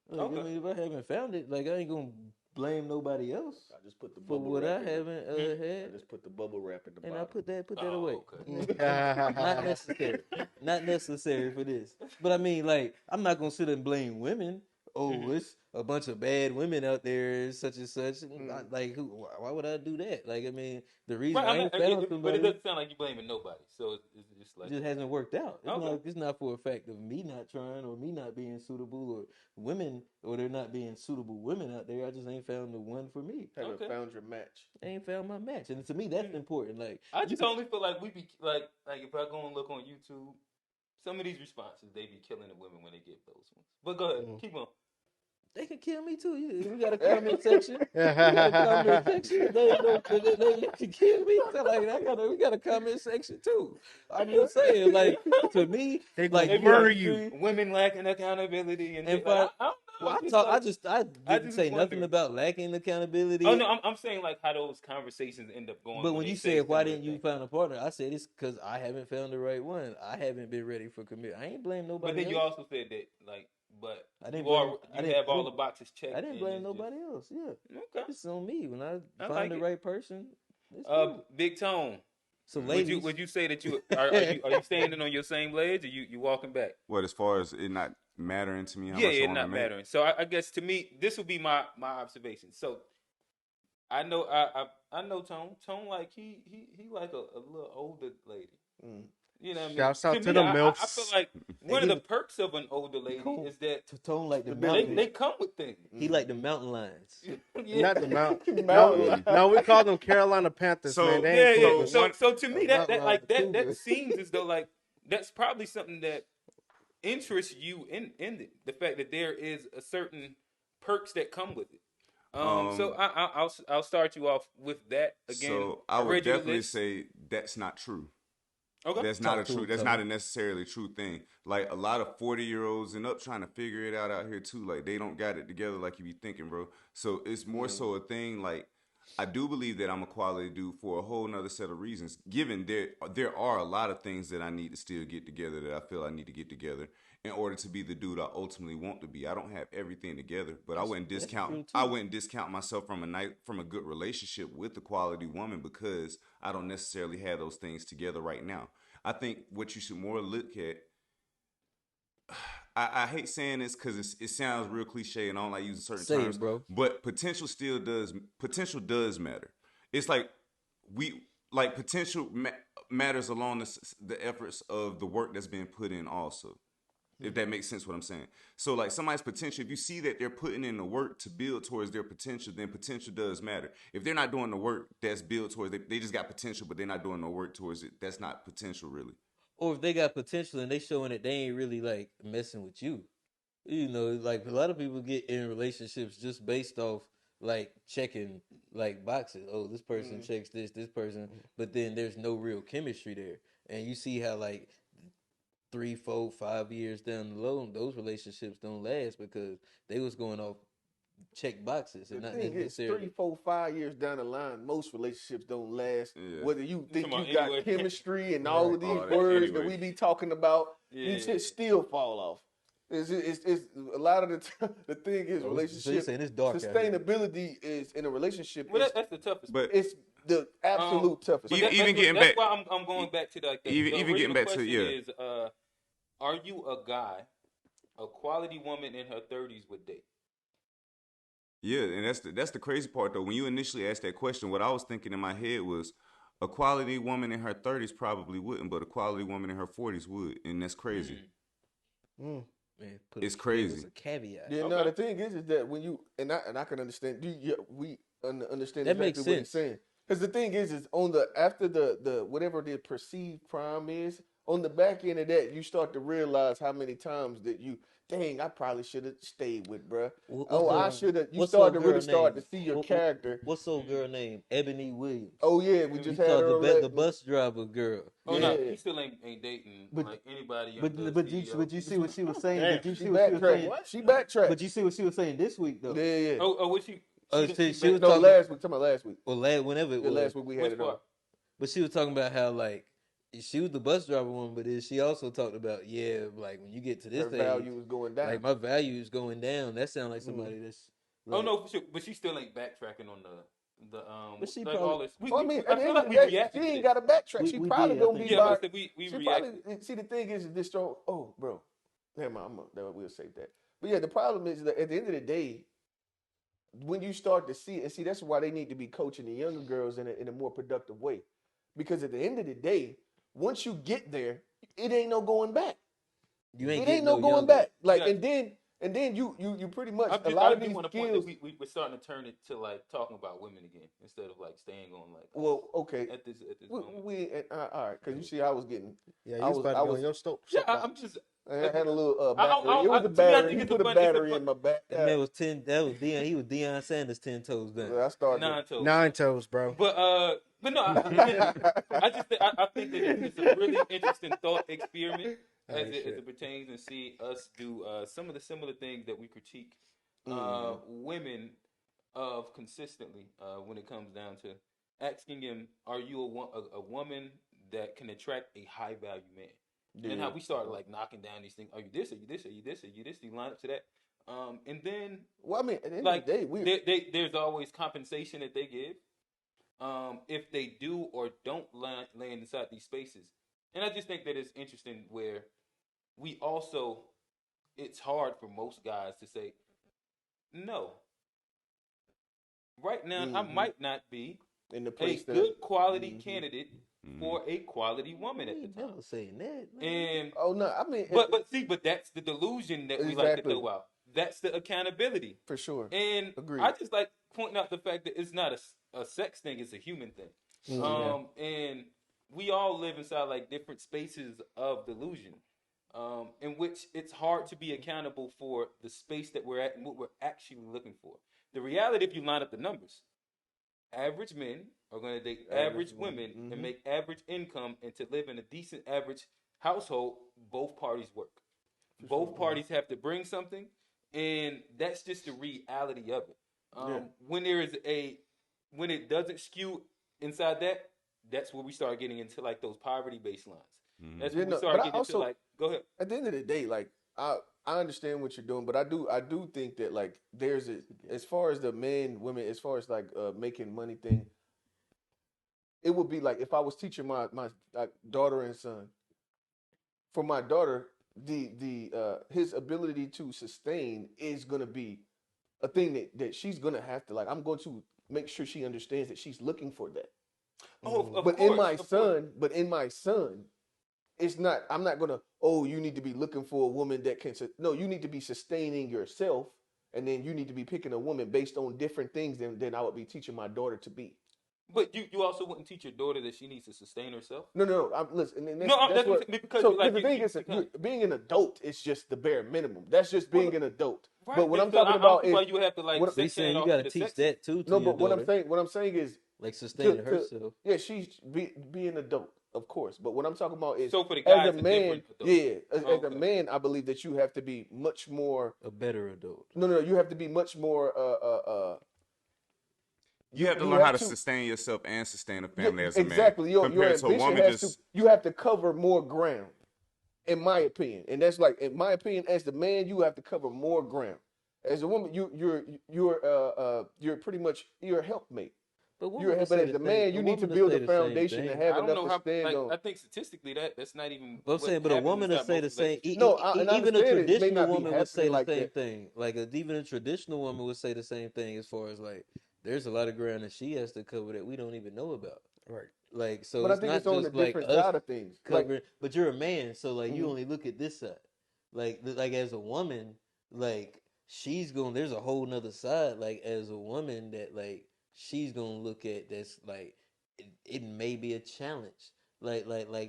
Like, okay. I mean, if I haven't found it, like, I ain't going to blame nobody else. I just put the for what I haven't had. I just put the bubble wrap in the and bottom. I put that away. Okay. Not necessary for this. But I mean, like, I'm not gonna sit and blame women. It's a bunch of bad women out there, such and such. Like, why would I do that? Like, I mean, the reason I ain't found somebody, but it doesn't sound like you're blaming nobody. So it's just like it just hasn't worked out. Okay. It's not for a fact of me not trying or me not being suitable or women or there not being suitable women out there. I just ain't found the one for me. Haven't found your match. I ain't found my match, and to me that's important. Like, I just only feel like we be like if I go and look on YouTube, some of these responses they be killing the women when they get those ones. But go ahead, keep on. They can kill me too. We got a comment section. We got a comment section. They can kill me. So like, we got a comment section too. I'm just saying, like, to me, They like gonna murder you. Women lacking accountability and if like, I don't know. I didn't just say nothing wonder. about lacking accountability. Oh no, I'm saying like how those conversations end up going. But when you said why didn't you find a partner, I said it's because I haven't found the right one. I haven't been ready for commitment. I ain't blame nobody. But then else. you also said that like, but I didn't you have all the boxes checked. I didn't blame nobody else. Yeah, okay. It's on me when I find like the right person. Big Tone. So, ladies, would you say that you are you standing on your same ledge, or you walking back? What, as far as it not mattering to me? How Yeah, much not mattering. So I guess to me, this would be my observation. So I know I know Tone. Tone like he like a little older lady. Mm. You know what I mean? Shouts out to me, the I MILFs. feel like one of the perks of an older lady is that Tone like the mountain. They come with things. He like the mountain lions. Not the mountain. No, we call them Carolina Panthers, man. They ain't So to me, that seems as though like that's probably something that interests you in the fact that there is a certain perks that come with it. So I'll start you off with that again. So I would definitely say that's not true. Okay. That's not a necessarily true thing. Like a lot of 40-year-olds and up trying to figure it out here too. Like they don't got it together like you be thinking, bro. So it's more so a thing like I do believe that I'm a quality dude for a whole nother set of reasons. Given there are a lot of things that I need to still get together that I feel I need to get together in order to be the dude I ultimately want to be. I don't have everything together, but I wouldn't discount myself from a good relationship with a quality woman because I don't necessarily have those things together right now. I think what you should more look at. I hate saying this because it sounds real cliche and I don't like using certain terms, bro. But potential does matter. It's like potential matters along the efforts of the work that's being put in also. If that makes sense what I'm saying. So like somebody's potential, if you see that they're putting in the work to build towards their potential, then potential does matter. If they're not doing the work that's built towards they just got potential, but they're not doing the work towards it, that's not potential really. Or if they got potential and they showing that they ain't really like messing with you. You know, like a lot of people get in relationships just based off like checking like boxes. Oh, this person checks this person, but then there's no real chemistry there. And you see how like 3, 4, 5 years down the road, those relationships don't last because they was going off check boxes and not necessarily 3, 4, 5 years down the line. Most relationships don't last. Yeah. Whether you think you got chemistry and all of these words that we be talking about, you should still fall off. It's a lot of the thing is relationship. So it's dark sustainability is in a relationship. Well, that's the toughest. But it's the absolute toughest. Even getting back. That's why I'm going back to like even getting back to is are you a guy, a quality woman in her 30s would date? Yeah, and that's the crazy part though. When you initially asked that question, what I was thinking in my head was a quality woman in her 30s probably wouldn't, but a quality woman in her 40s would, and that's crazy. Man, it's crazy. It's a caveat. Yeah, no. The thing is that when you and I can understand. We understand that exactly makes what sense. he's saying. Because the thing is on the after the whatever the perceived crime is, on the back end of that, you start to realize how many times that I probably should have stayed with, bruh. I should have. You start to really start to see your character. What's old girl name? Ebony Williams. Oh yeah, we just had her the bus driver girl. Oh no, he still ain't dating like anybody. But you see what she was saying. Did you see what she was saying? She backtracked. But you see what she was saying this week though. Yeah. Oh, what she? She was talking last week. Talking about last week. Well, whenever it was. Last week we had it on. But she was talking about how like she was the bus driver one, but then she also talked about like when you get to this her value is going down. Like my value is going down. That sounds like somebody that's. Like, oh no, but she still ain't backtracking on the. But she like probably. all this. I mean, at the end of the day, she ain't got to backtrack. She probably gonna be. Yeah, we reacted. See, the thing is this strong. Oh, bro, never mind. We'll save that. But yeah, the problem is that at the end of the day, when you start to see, and see, that's why they need to be coaching the younger girls in a more productive way, because at the end of the day, once you get there, it ain't no going back. It ain't no going back. Like, and then you pretty much a lot of these skills. We're starting to turn it to like talking about women again instead of like staying on like. Well, okay. At this all right, because you see, I was getting. Yeah, I was on your stove. Yeah, I'm just. I had a little battery. It was a battery. He put a battery in my back. That man was 10. That was Deion. He was Deion Sanders 10 toes down. I started 9 toes. 9 toes, bro. But no, I think that it's a really interesting thought experiment as it pertains and see us do some of the similar things that we critique women of consistently when it comes down to asking him, are you a woman that can attract a high value man? Yeah. And how we started like knocking down these things. Are you this? Are you this? Are you this? Are you this? Do you line up to that? And then, well, I mean, at the end of the day, there's always compensation that they give if they do or don't land inside these spaces. And I just think that it's interesting where we also, it's hard for most guys to say, no. Right now, I might not be in the place a good quality candidate for a quality woman at the time. Never saying that, man. And I mean, but that's the delusion that we like to throw out. That's the accountability for sure. And I just like pointing out the fact that it's not a sex thing; it's a human thing. And we all live inside like different spaces of delusion, in which it's hard to be accountable for the space that we're at and what we're actually looking for. The reality, if you line up the numbers, average men are going to date average women and make average income, and to live in a decent average household, both parties work. Both parties have to bring something, and that's just the reality of it. When it doesn't skew inside that, that's where we start getting into like those poverty baselines. That's when we start getting into like. Go ahead. At the end of the day, like I understand what you're doing, but I do think that like there's as far as the men, women, as far as like making money thing, it would be like if I was teaching my daughter and son. For my daughter, his ability to sustain is gonna be a thing that she's gonna have to like. I'm going to make sure she understands that she's looking for that. But in my son, it's not. I'm not gonna. Oh, you need to be looking for a woman that can. No, you need to be sustaining yourself, and then you need to be picking a woman based on different things than I would be teaching my daughter to be. But you also wouldn't teach your daughter that she needs to sustain herself? No. Listen. Because the thing is, being an adult is just the bare minimum. That's just being an adult. Right. But what I'm talking about is, you have to like. What saying you got to teach that too. No, but what I'm saying is like sustaining herself. Yeah, she's be an adult, of course. But what I'm talking about is, so for the guys, as a man, as a man, I believe that you have to be much more a better adult. No, you have to be much more. You have to learn how to sustain yourself and sustain a family as a man. Exactly. Your ambition you have to cover more ground, in my opinion. And that's like, in my opinion, as the man, you have to cover more ground. As a woman, you're pretty much you're a helpmate. But as a man, you need to build a foundation and have enough to stand on. I think statistically that's not even. But I'm saying, but a woman will say the same. Even a traditional woman would say the same thing. Like even a traditional woman would say the same thing as far as like. There's a lot of ground that she has to cover that we don't even know about. Right. Like, so but it's I think not it's on just the like different us side of things. covering, but you're a man, so like you only look at this side. Like as a woman, like there's a whole nother side, like as a woman that like she's gonna look at that's like it may be a challenge. Like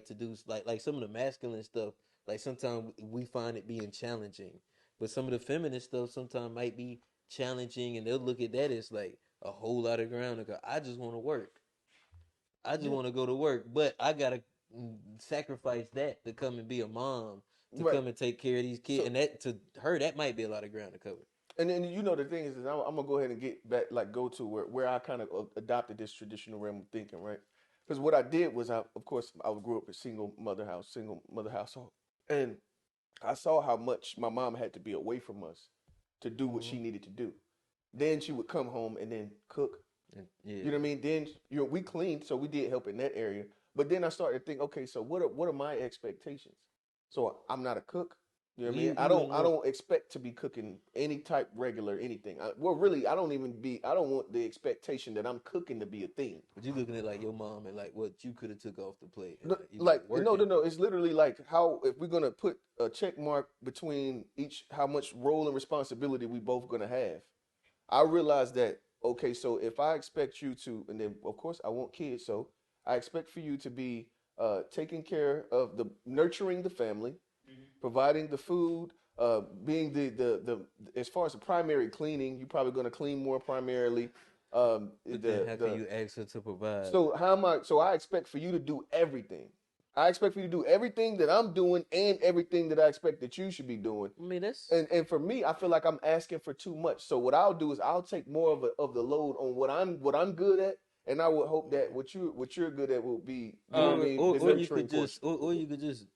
to do like some of the masculine stuff, like sometimes we find it being challenging. But some of the feminine stuff sometimes might be challenging, and they'll look at that as like a whole lot of ground to go. I just want to work. I just want to go to work, but I gotta sacrifice that to come and be a mom, to come and take care of these kids, and that to her that might be a lot of ground to cover. And then the thing is I'm gonna go ahead and get back, like go to where I kind of adopted this traditional realm of thinking, right? Because what I did was I grew up in single mother household, and I saw how much my mom had to be away from us to do what she needed to do. Then she would come home and then cook. Yeah. You know what I mean? Then we cleaned, so we did help in that area. But then I started to think, okay, so what are my expectations? So I'm not a cook. You know what I mean? I don't expect to be cooking any type regular anything. I don't want the expectation that I'm cooking to be a thing. But you looking at like your mom and like what you could have took off the plate. No. It's literally like how if we're gonna put a check mark between how much role and responsibility we both gonna have. I realized that, okay, so if I expect you to, and then of course I want kids, so I expect for you to be taking care of nurturing the family, providing the food, being the as far as the primary cleaning, you're probably going to clean more primarily. But then how can you ask her to provide? So how am I? So I expect for you to do everything. I expect for you to do everything that I'm doing and everything that I expect that you should be doing. I mean, that's and for me, I feel like I'm asking for too much. So what I'll do is I'll take more of the load on what I'm good at, and I would hope that what you're good at will be, you know what I mean, or you could just or you could just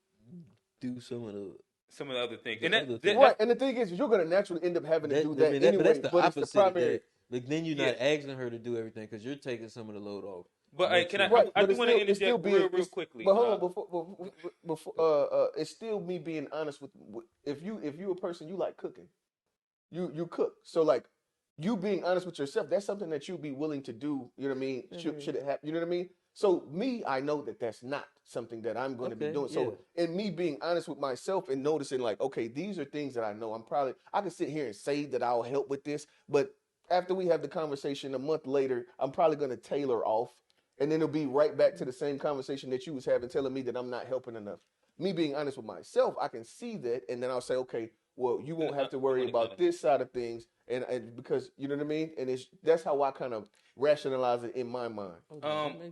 do some of the other things. And right. And the thing is, you're gonna naturally end up having to do that anyway. But that's the opposite it's the primary. of that. But then you're not asking her to do everything because you're taking some of the load off. But I do want to interject real quickly. But hold on, before it's still me being honest with if you a person you like cooking, you cook. So like you being honest with yourself, that's something that you'd be willing to do. You know what I mean? Should it happen? You know what I mean? So me, I know that that's not something that I'm going to be doing. So and me being honest with myself and noticing like, okay, these are things that I know. I can sit here and say that I'll help with this, but after we have the conversation a month later, I'm probably going to tailor off. And then it'll be right back to the same conversation that you was having, telling me that I'm not helping enough. Me being honest with myself, I can see that, and then I'll say, okay, well, you won't have to worry about this side of things, and because you know what I mean. And that's how I kind of rationalize it in my mind.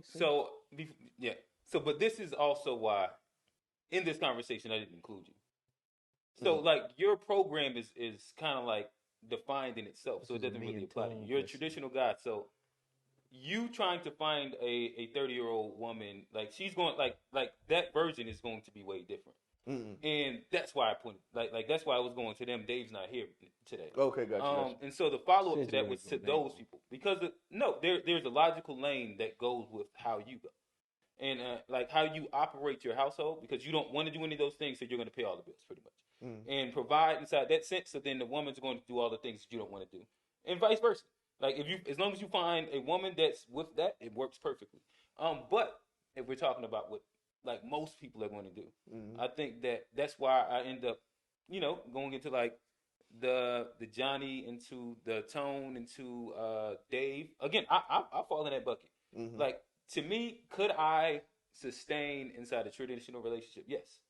So but this is also why in this conversation I didn't include you. So like your program is kind of like defined in itself, so it doesn't really apply to you. You're a traditional guy, so. You trying to find a 30-year-old woman, like she's going like that version is going to be way different. And that's why I pointed like that's why I was going to them. Dave's not here today. Okay, gotcha. And so the follow up to that was to those people because there's a logical lane that goes with how you go and like how you operate your household because you don't want to do any of those things, so you're going to pay all the bills pretty much and provide inside that sense. So then the woman's going to do all the things that you don't want to do, and vice versa. Like as long as you find a woman that's with that, it works perfectly. But if we're talking about what like most people are going to do, I think that's why I end up, going into like the Johnny into the Tone into Dave. Again, I fall in that bucket. Like to me, could I sustain inside a traditional relationship? Yes,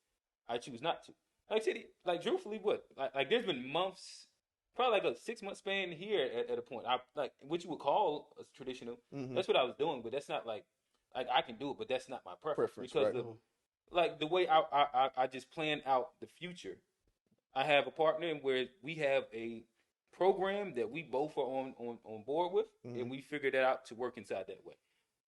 I choose not to. Like I said, like truthfully, what like there's been months. Probably like a 6-month span here at a point. I like what you would call a traditional. That's what I was doing, but that's not like I can do it, but that's not my preference because like the way I just plan out the future. I have a partner where we have a program that we both are on board with, and we figured it out to work inside that way.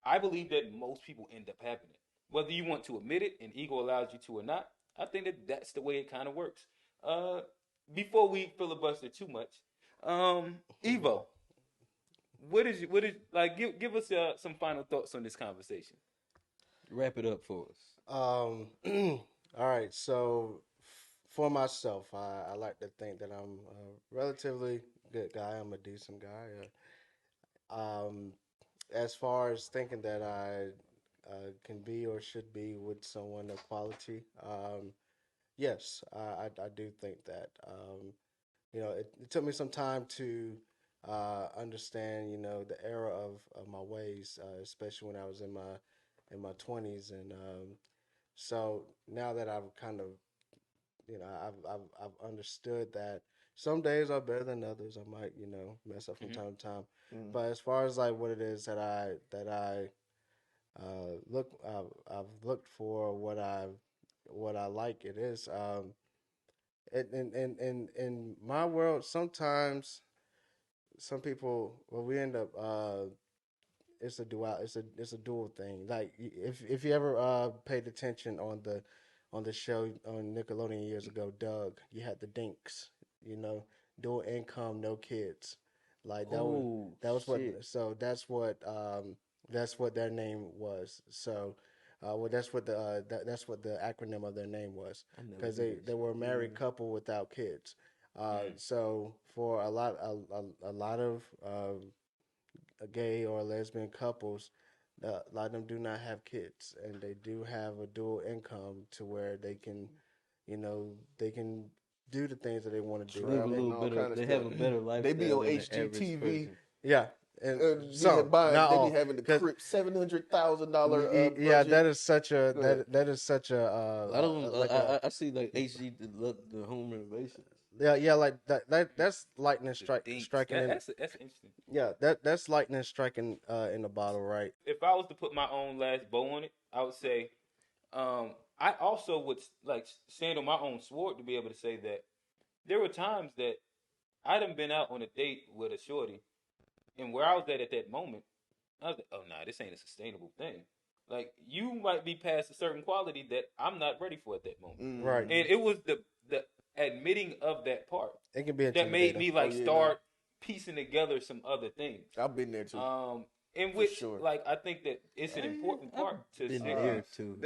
I believe that most people end up having it, whether you want to admit it and ego allows you to or not. I think that's the way it kind of works. Before we filibuster too much, Evo, what is like? Give us some final thoughts on this conversation. Wrap it up for us. All right. So for myself, I like to think that I'm a relatively good guy. I'm a decent guy. As far as thinking that I can be or should be with someone of quality. Yes, I do think that. It took me some time to understand, the era of my ways, especially when I was in my 20s, and so now that I've kind of, I've understood that some days are better than others. I might, mess up from time to time, but as far as like what it is that I I've looked for, what I like it is. In my world, sometimes some people, we end up. It's a dual thing. Like if you ever paid attention on the show on Nickelodeon years ago, Doug, you had the Dinks. Dual income, no kids. Like that was what. So that's what their name was. So. That's what the acronym of their name was, because they were a married couple without kids. So for a lot of gay or lesbian couples, a lot of them do not have kids, and they do have a dual income to where they can do the things that they want to do. They have a better lifestyle. They be on HGTV. Yeah. And some, not they all, be having the because crib $700,000 yeah, budget. that is such a that is such a I don't. like a I see like HG the home renovations. yeah like that's lightning striking in. That's interesting. Yeah, that's lightning striking in the bottle, right? If I was to put my own last bow on it, I would say, I also would like stand on my own sword to be able to say that there were times that I done been out on a date with a shorty, and where I was at that moment, I was like, oh nah, this ain't a sustainable thing. Like you might be past a certain quality that I'm not ready for at that moment, Right? and it was the admitting of that part It can be that made intimidating. me like start piecing together some other things. I've been there too. In which, like, I think that it's an important part to Been sit there too.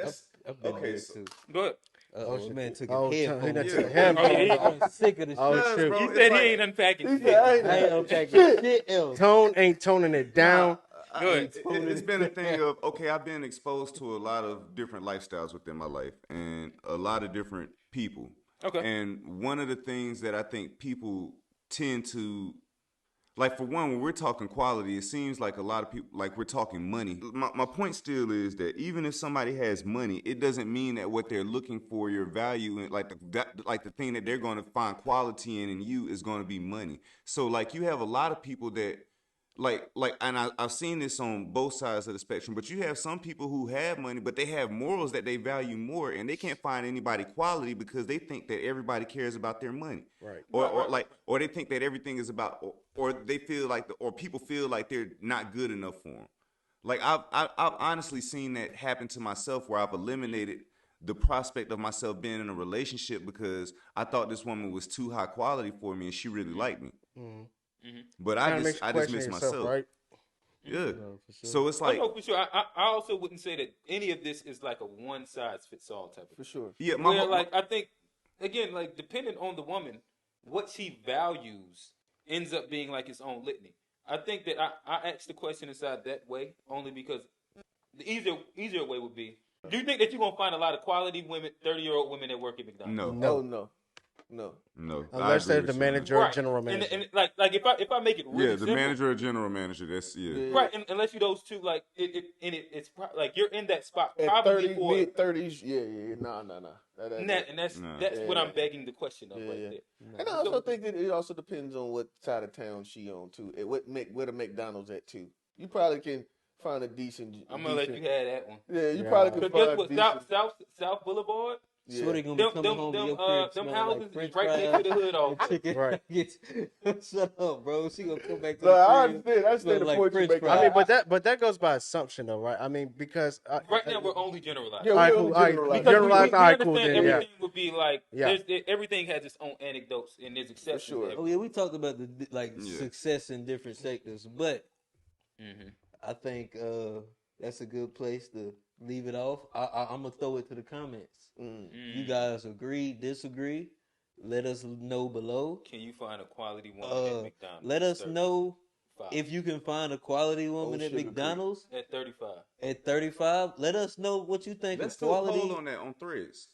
I've been there too. Go ahead. Oh, man took Oh, his he headphones. done took Yeah. headphones. I'm sick of this Oh, shit. shoot. Bro, He it's said like- he ain't unpacking He shit. said, I ain't unpacking shit else. Tone ain't toning it down. It's been a thing of, okay, I've been exposed to a lot of different lifestyles within my life and a lot of different people. Okay. And one of the things that I think people tend to, like, for one, when we're talking quality, it seems like a lot of people, like, we're talking money. My point still is that even if somebody has money, it doesn't mean that what they're looking for, your value, and like the thing that they're going to find quality in you is going to be money. So, like, you have a lot of people that, and I've seen this on both sides of the spectrum, but you have some people who have money, but they have morals that they value more, and they can't find anybody quality because they think that everybody cares about their money, Right. or they think that everything is about, or they feel like, or people feel like they're not good enough for them. Like I've honestly seen that happen to myself, where I've eliminated the prospect of myself being in a relationship because I thought this woman was too high quality for me, and she really liked me. Mm-hmm. But Kinda I makes you just question miss yourself, myself. right? Yeah. No, for sure. So it's I like, know for sure. I also wouldn't say that any of this is like a one size fits all type of for sure. yeah, I think again, like depending on the woman, what she values ends up being like its own litany. I think that I asked the question inside that way only because the easier way would be: do you think that you're gonna find a lot of quality women, 30-year-old women that work at McDonald's? no, No. no. Unless they're the manager or Right. general manager. And like if I make it really Yeah, the simple, manager or general manager. That's right? And unless you those two, like it's like you're in that spot At probably 30, for mid-30s, yeah. Nah. that's what I'm begging the question of right there. And I also think that it also depends on what side of town she on too, and where the McDonald's at too. You probably can find a decent. I'm gonna let you have that one. Yeah, you probably can Guess find what? decent. South Boulevard. Yeah. So they gonna be coming home to your crib Them smelling houses like French is right fries next to the hood all and chicken Right. nuggets. Shut up, bro. She gonna come back to No, the I crib. understand the like point you French make. fries. I mean, but that goes by assumption, though, right? I mean, because Right now we're only generalizing. Yeah, All right, we're cool. only All right, generalizing. Because generalize. we All right, cool. understand Then, yeah. everything would be like Yeah. everything has its own anecdotes and there's exceptions. sure. To Oh yeah, we talked about the Yeah. success in different sectors, but mm-hmm. I think that's a good place to leave it off. I'm gonna throw it to the comments. You guys agree, disagree? Let us know below. Can you find a quality woman at McDonald's? Let us know 35. if you can find a quality woman at McDonald's at 35. At 35. Let us know what you think let's of do a quality. poll on that on Threads.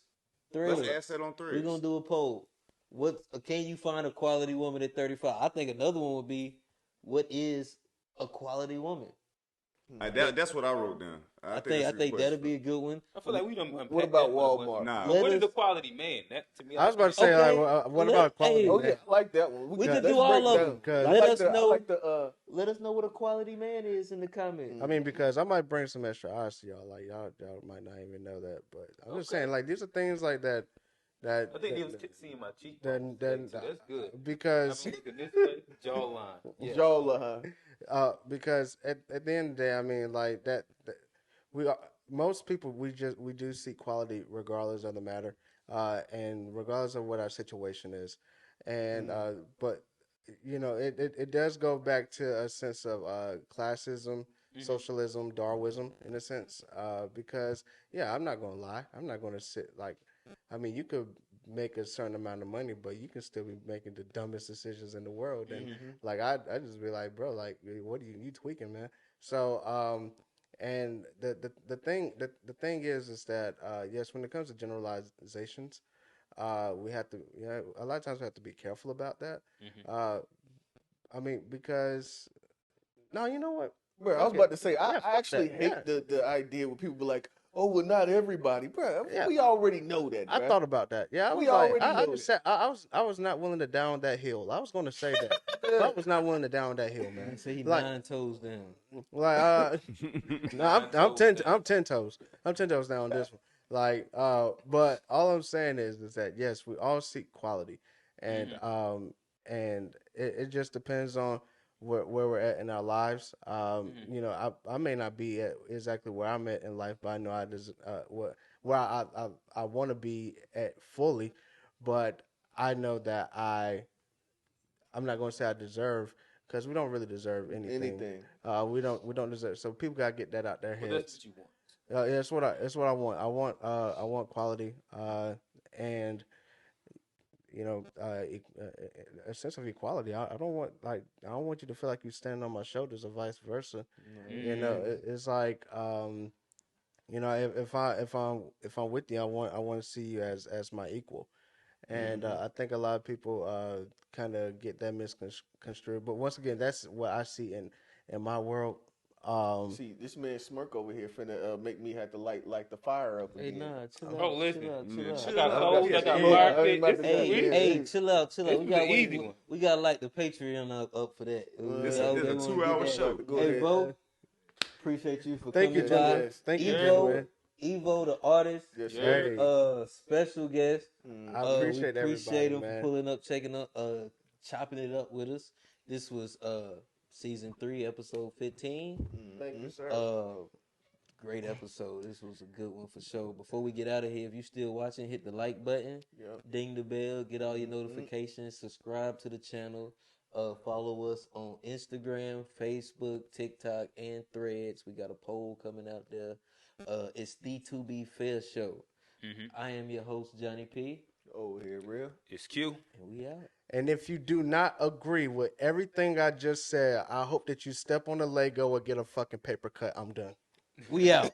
Threads. Let's ask that on Threads. We're gonna do a poll. What can you find a quality woman at 35? I think another one would be, what is a quality woman? That's what I wrote down. I think that'll be a good one. I feel like we don't. What about Walmart? Nah. What is a quality man? That to me. I was about to say, Okay. what about quality? Hey. Oh yeah, I like that one. We could let's do all break of down. them. Cause Let us I know. like the Let us know what a quality man is in the comments. I mean, because I might bring some extra eyes to y'all. Like y'all might not even know that, but I'm just saying, like these are things like that. That I think he was seeing my cheek. then so that's good. because I mean, look at this way, jawline. Yeah. Jola, because at the end of the day, I mean, like that we are, most people we do see quality regardless of the matter, and regardless of what our situation is, and but you know it does go back to a sense of classism, socialism, Darwinism in a sense, because yeah, I'm not gonna lie, I'm not gonna sit like, I mean, you could make a certain amount of money, but you can still be making the dumbest decisions in the world. And like, I just be like, bro, like, what are you tweaking, man? So, and the thing is that, yes, when it comes to generalizations, we have to, a lot of times we have to be careful about that. I mean, because No, you know what? Bro, I was about to say, Yeah, I actually hate the idea when people be like, oh, well, not everybody. Bro, we already know that, I bro. thought about that. Yeah, I was We like, already I know just that. said, I was not willing to down that hill. I was going to say that. But I was not willing to down that hill, man. Man, say he Like, 9 toes down. like, no, I'm 10 toes. I'm 10 toes down on this one. Like, but all I'm saying is that yes, we all seek quality, and and it just depends on where we're at in our lives. You know, I may not be at exactly where I'm at in life, but I know I just where I want to be at fully, but I know that I'm not going to say I deserve, because we don't really deserve anything. We don't deserve. So people gotta get that out their heads. That's what you want. Yeah, that's what I want. I want quality, and you know, a sense of equality. I don't want I don't want you to feel like you're standing on my shoulders or vice versa. You know, it's like you know, if I'm with you, I want to see you as my equal. And I think a lot of people kind of get that misconstrued. But once again, that's what I see in my world. See, this man Smirk over here finna make me have to light the fire up Hey, again. nah, chill Oh, out, listen. chill out. I got coals, I got Yeah, fire I pit. ain't about to- Hey, chill out. This was an easy one. We got like the Patreon up for that. It's a 2-hour show. Go Hey, ahead. bro, appreciate you for Thank you, coming by. Jim. Thank you, Evo, Jim. Evo, the artist, Yes, Hey, special guest. I We appreciate appreciate everybody, him for man. pulling up, checking up, chopping it up with us. This was season 3, episode 15. Thank you, sir. Great episode. This was a good one for sure. Before we get out of here, if you still watching, hit the like button, ding the bell, get all your notifications, subscribe to the channel, follow us on Instagram, Facebook, TikTok, and Threads. We got a poll coming out there. It's the To Be Fair Show. I am your host, Johnny P. Over here, real. It's Q. And we out. And if you do not agree with everything I just said, I hope that you step on a Lego or get a fucking paper cut. I'm done. We out.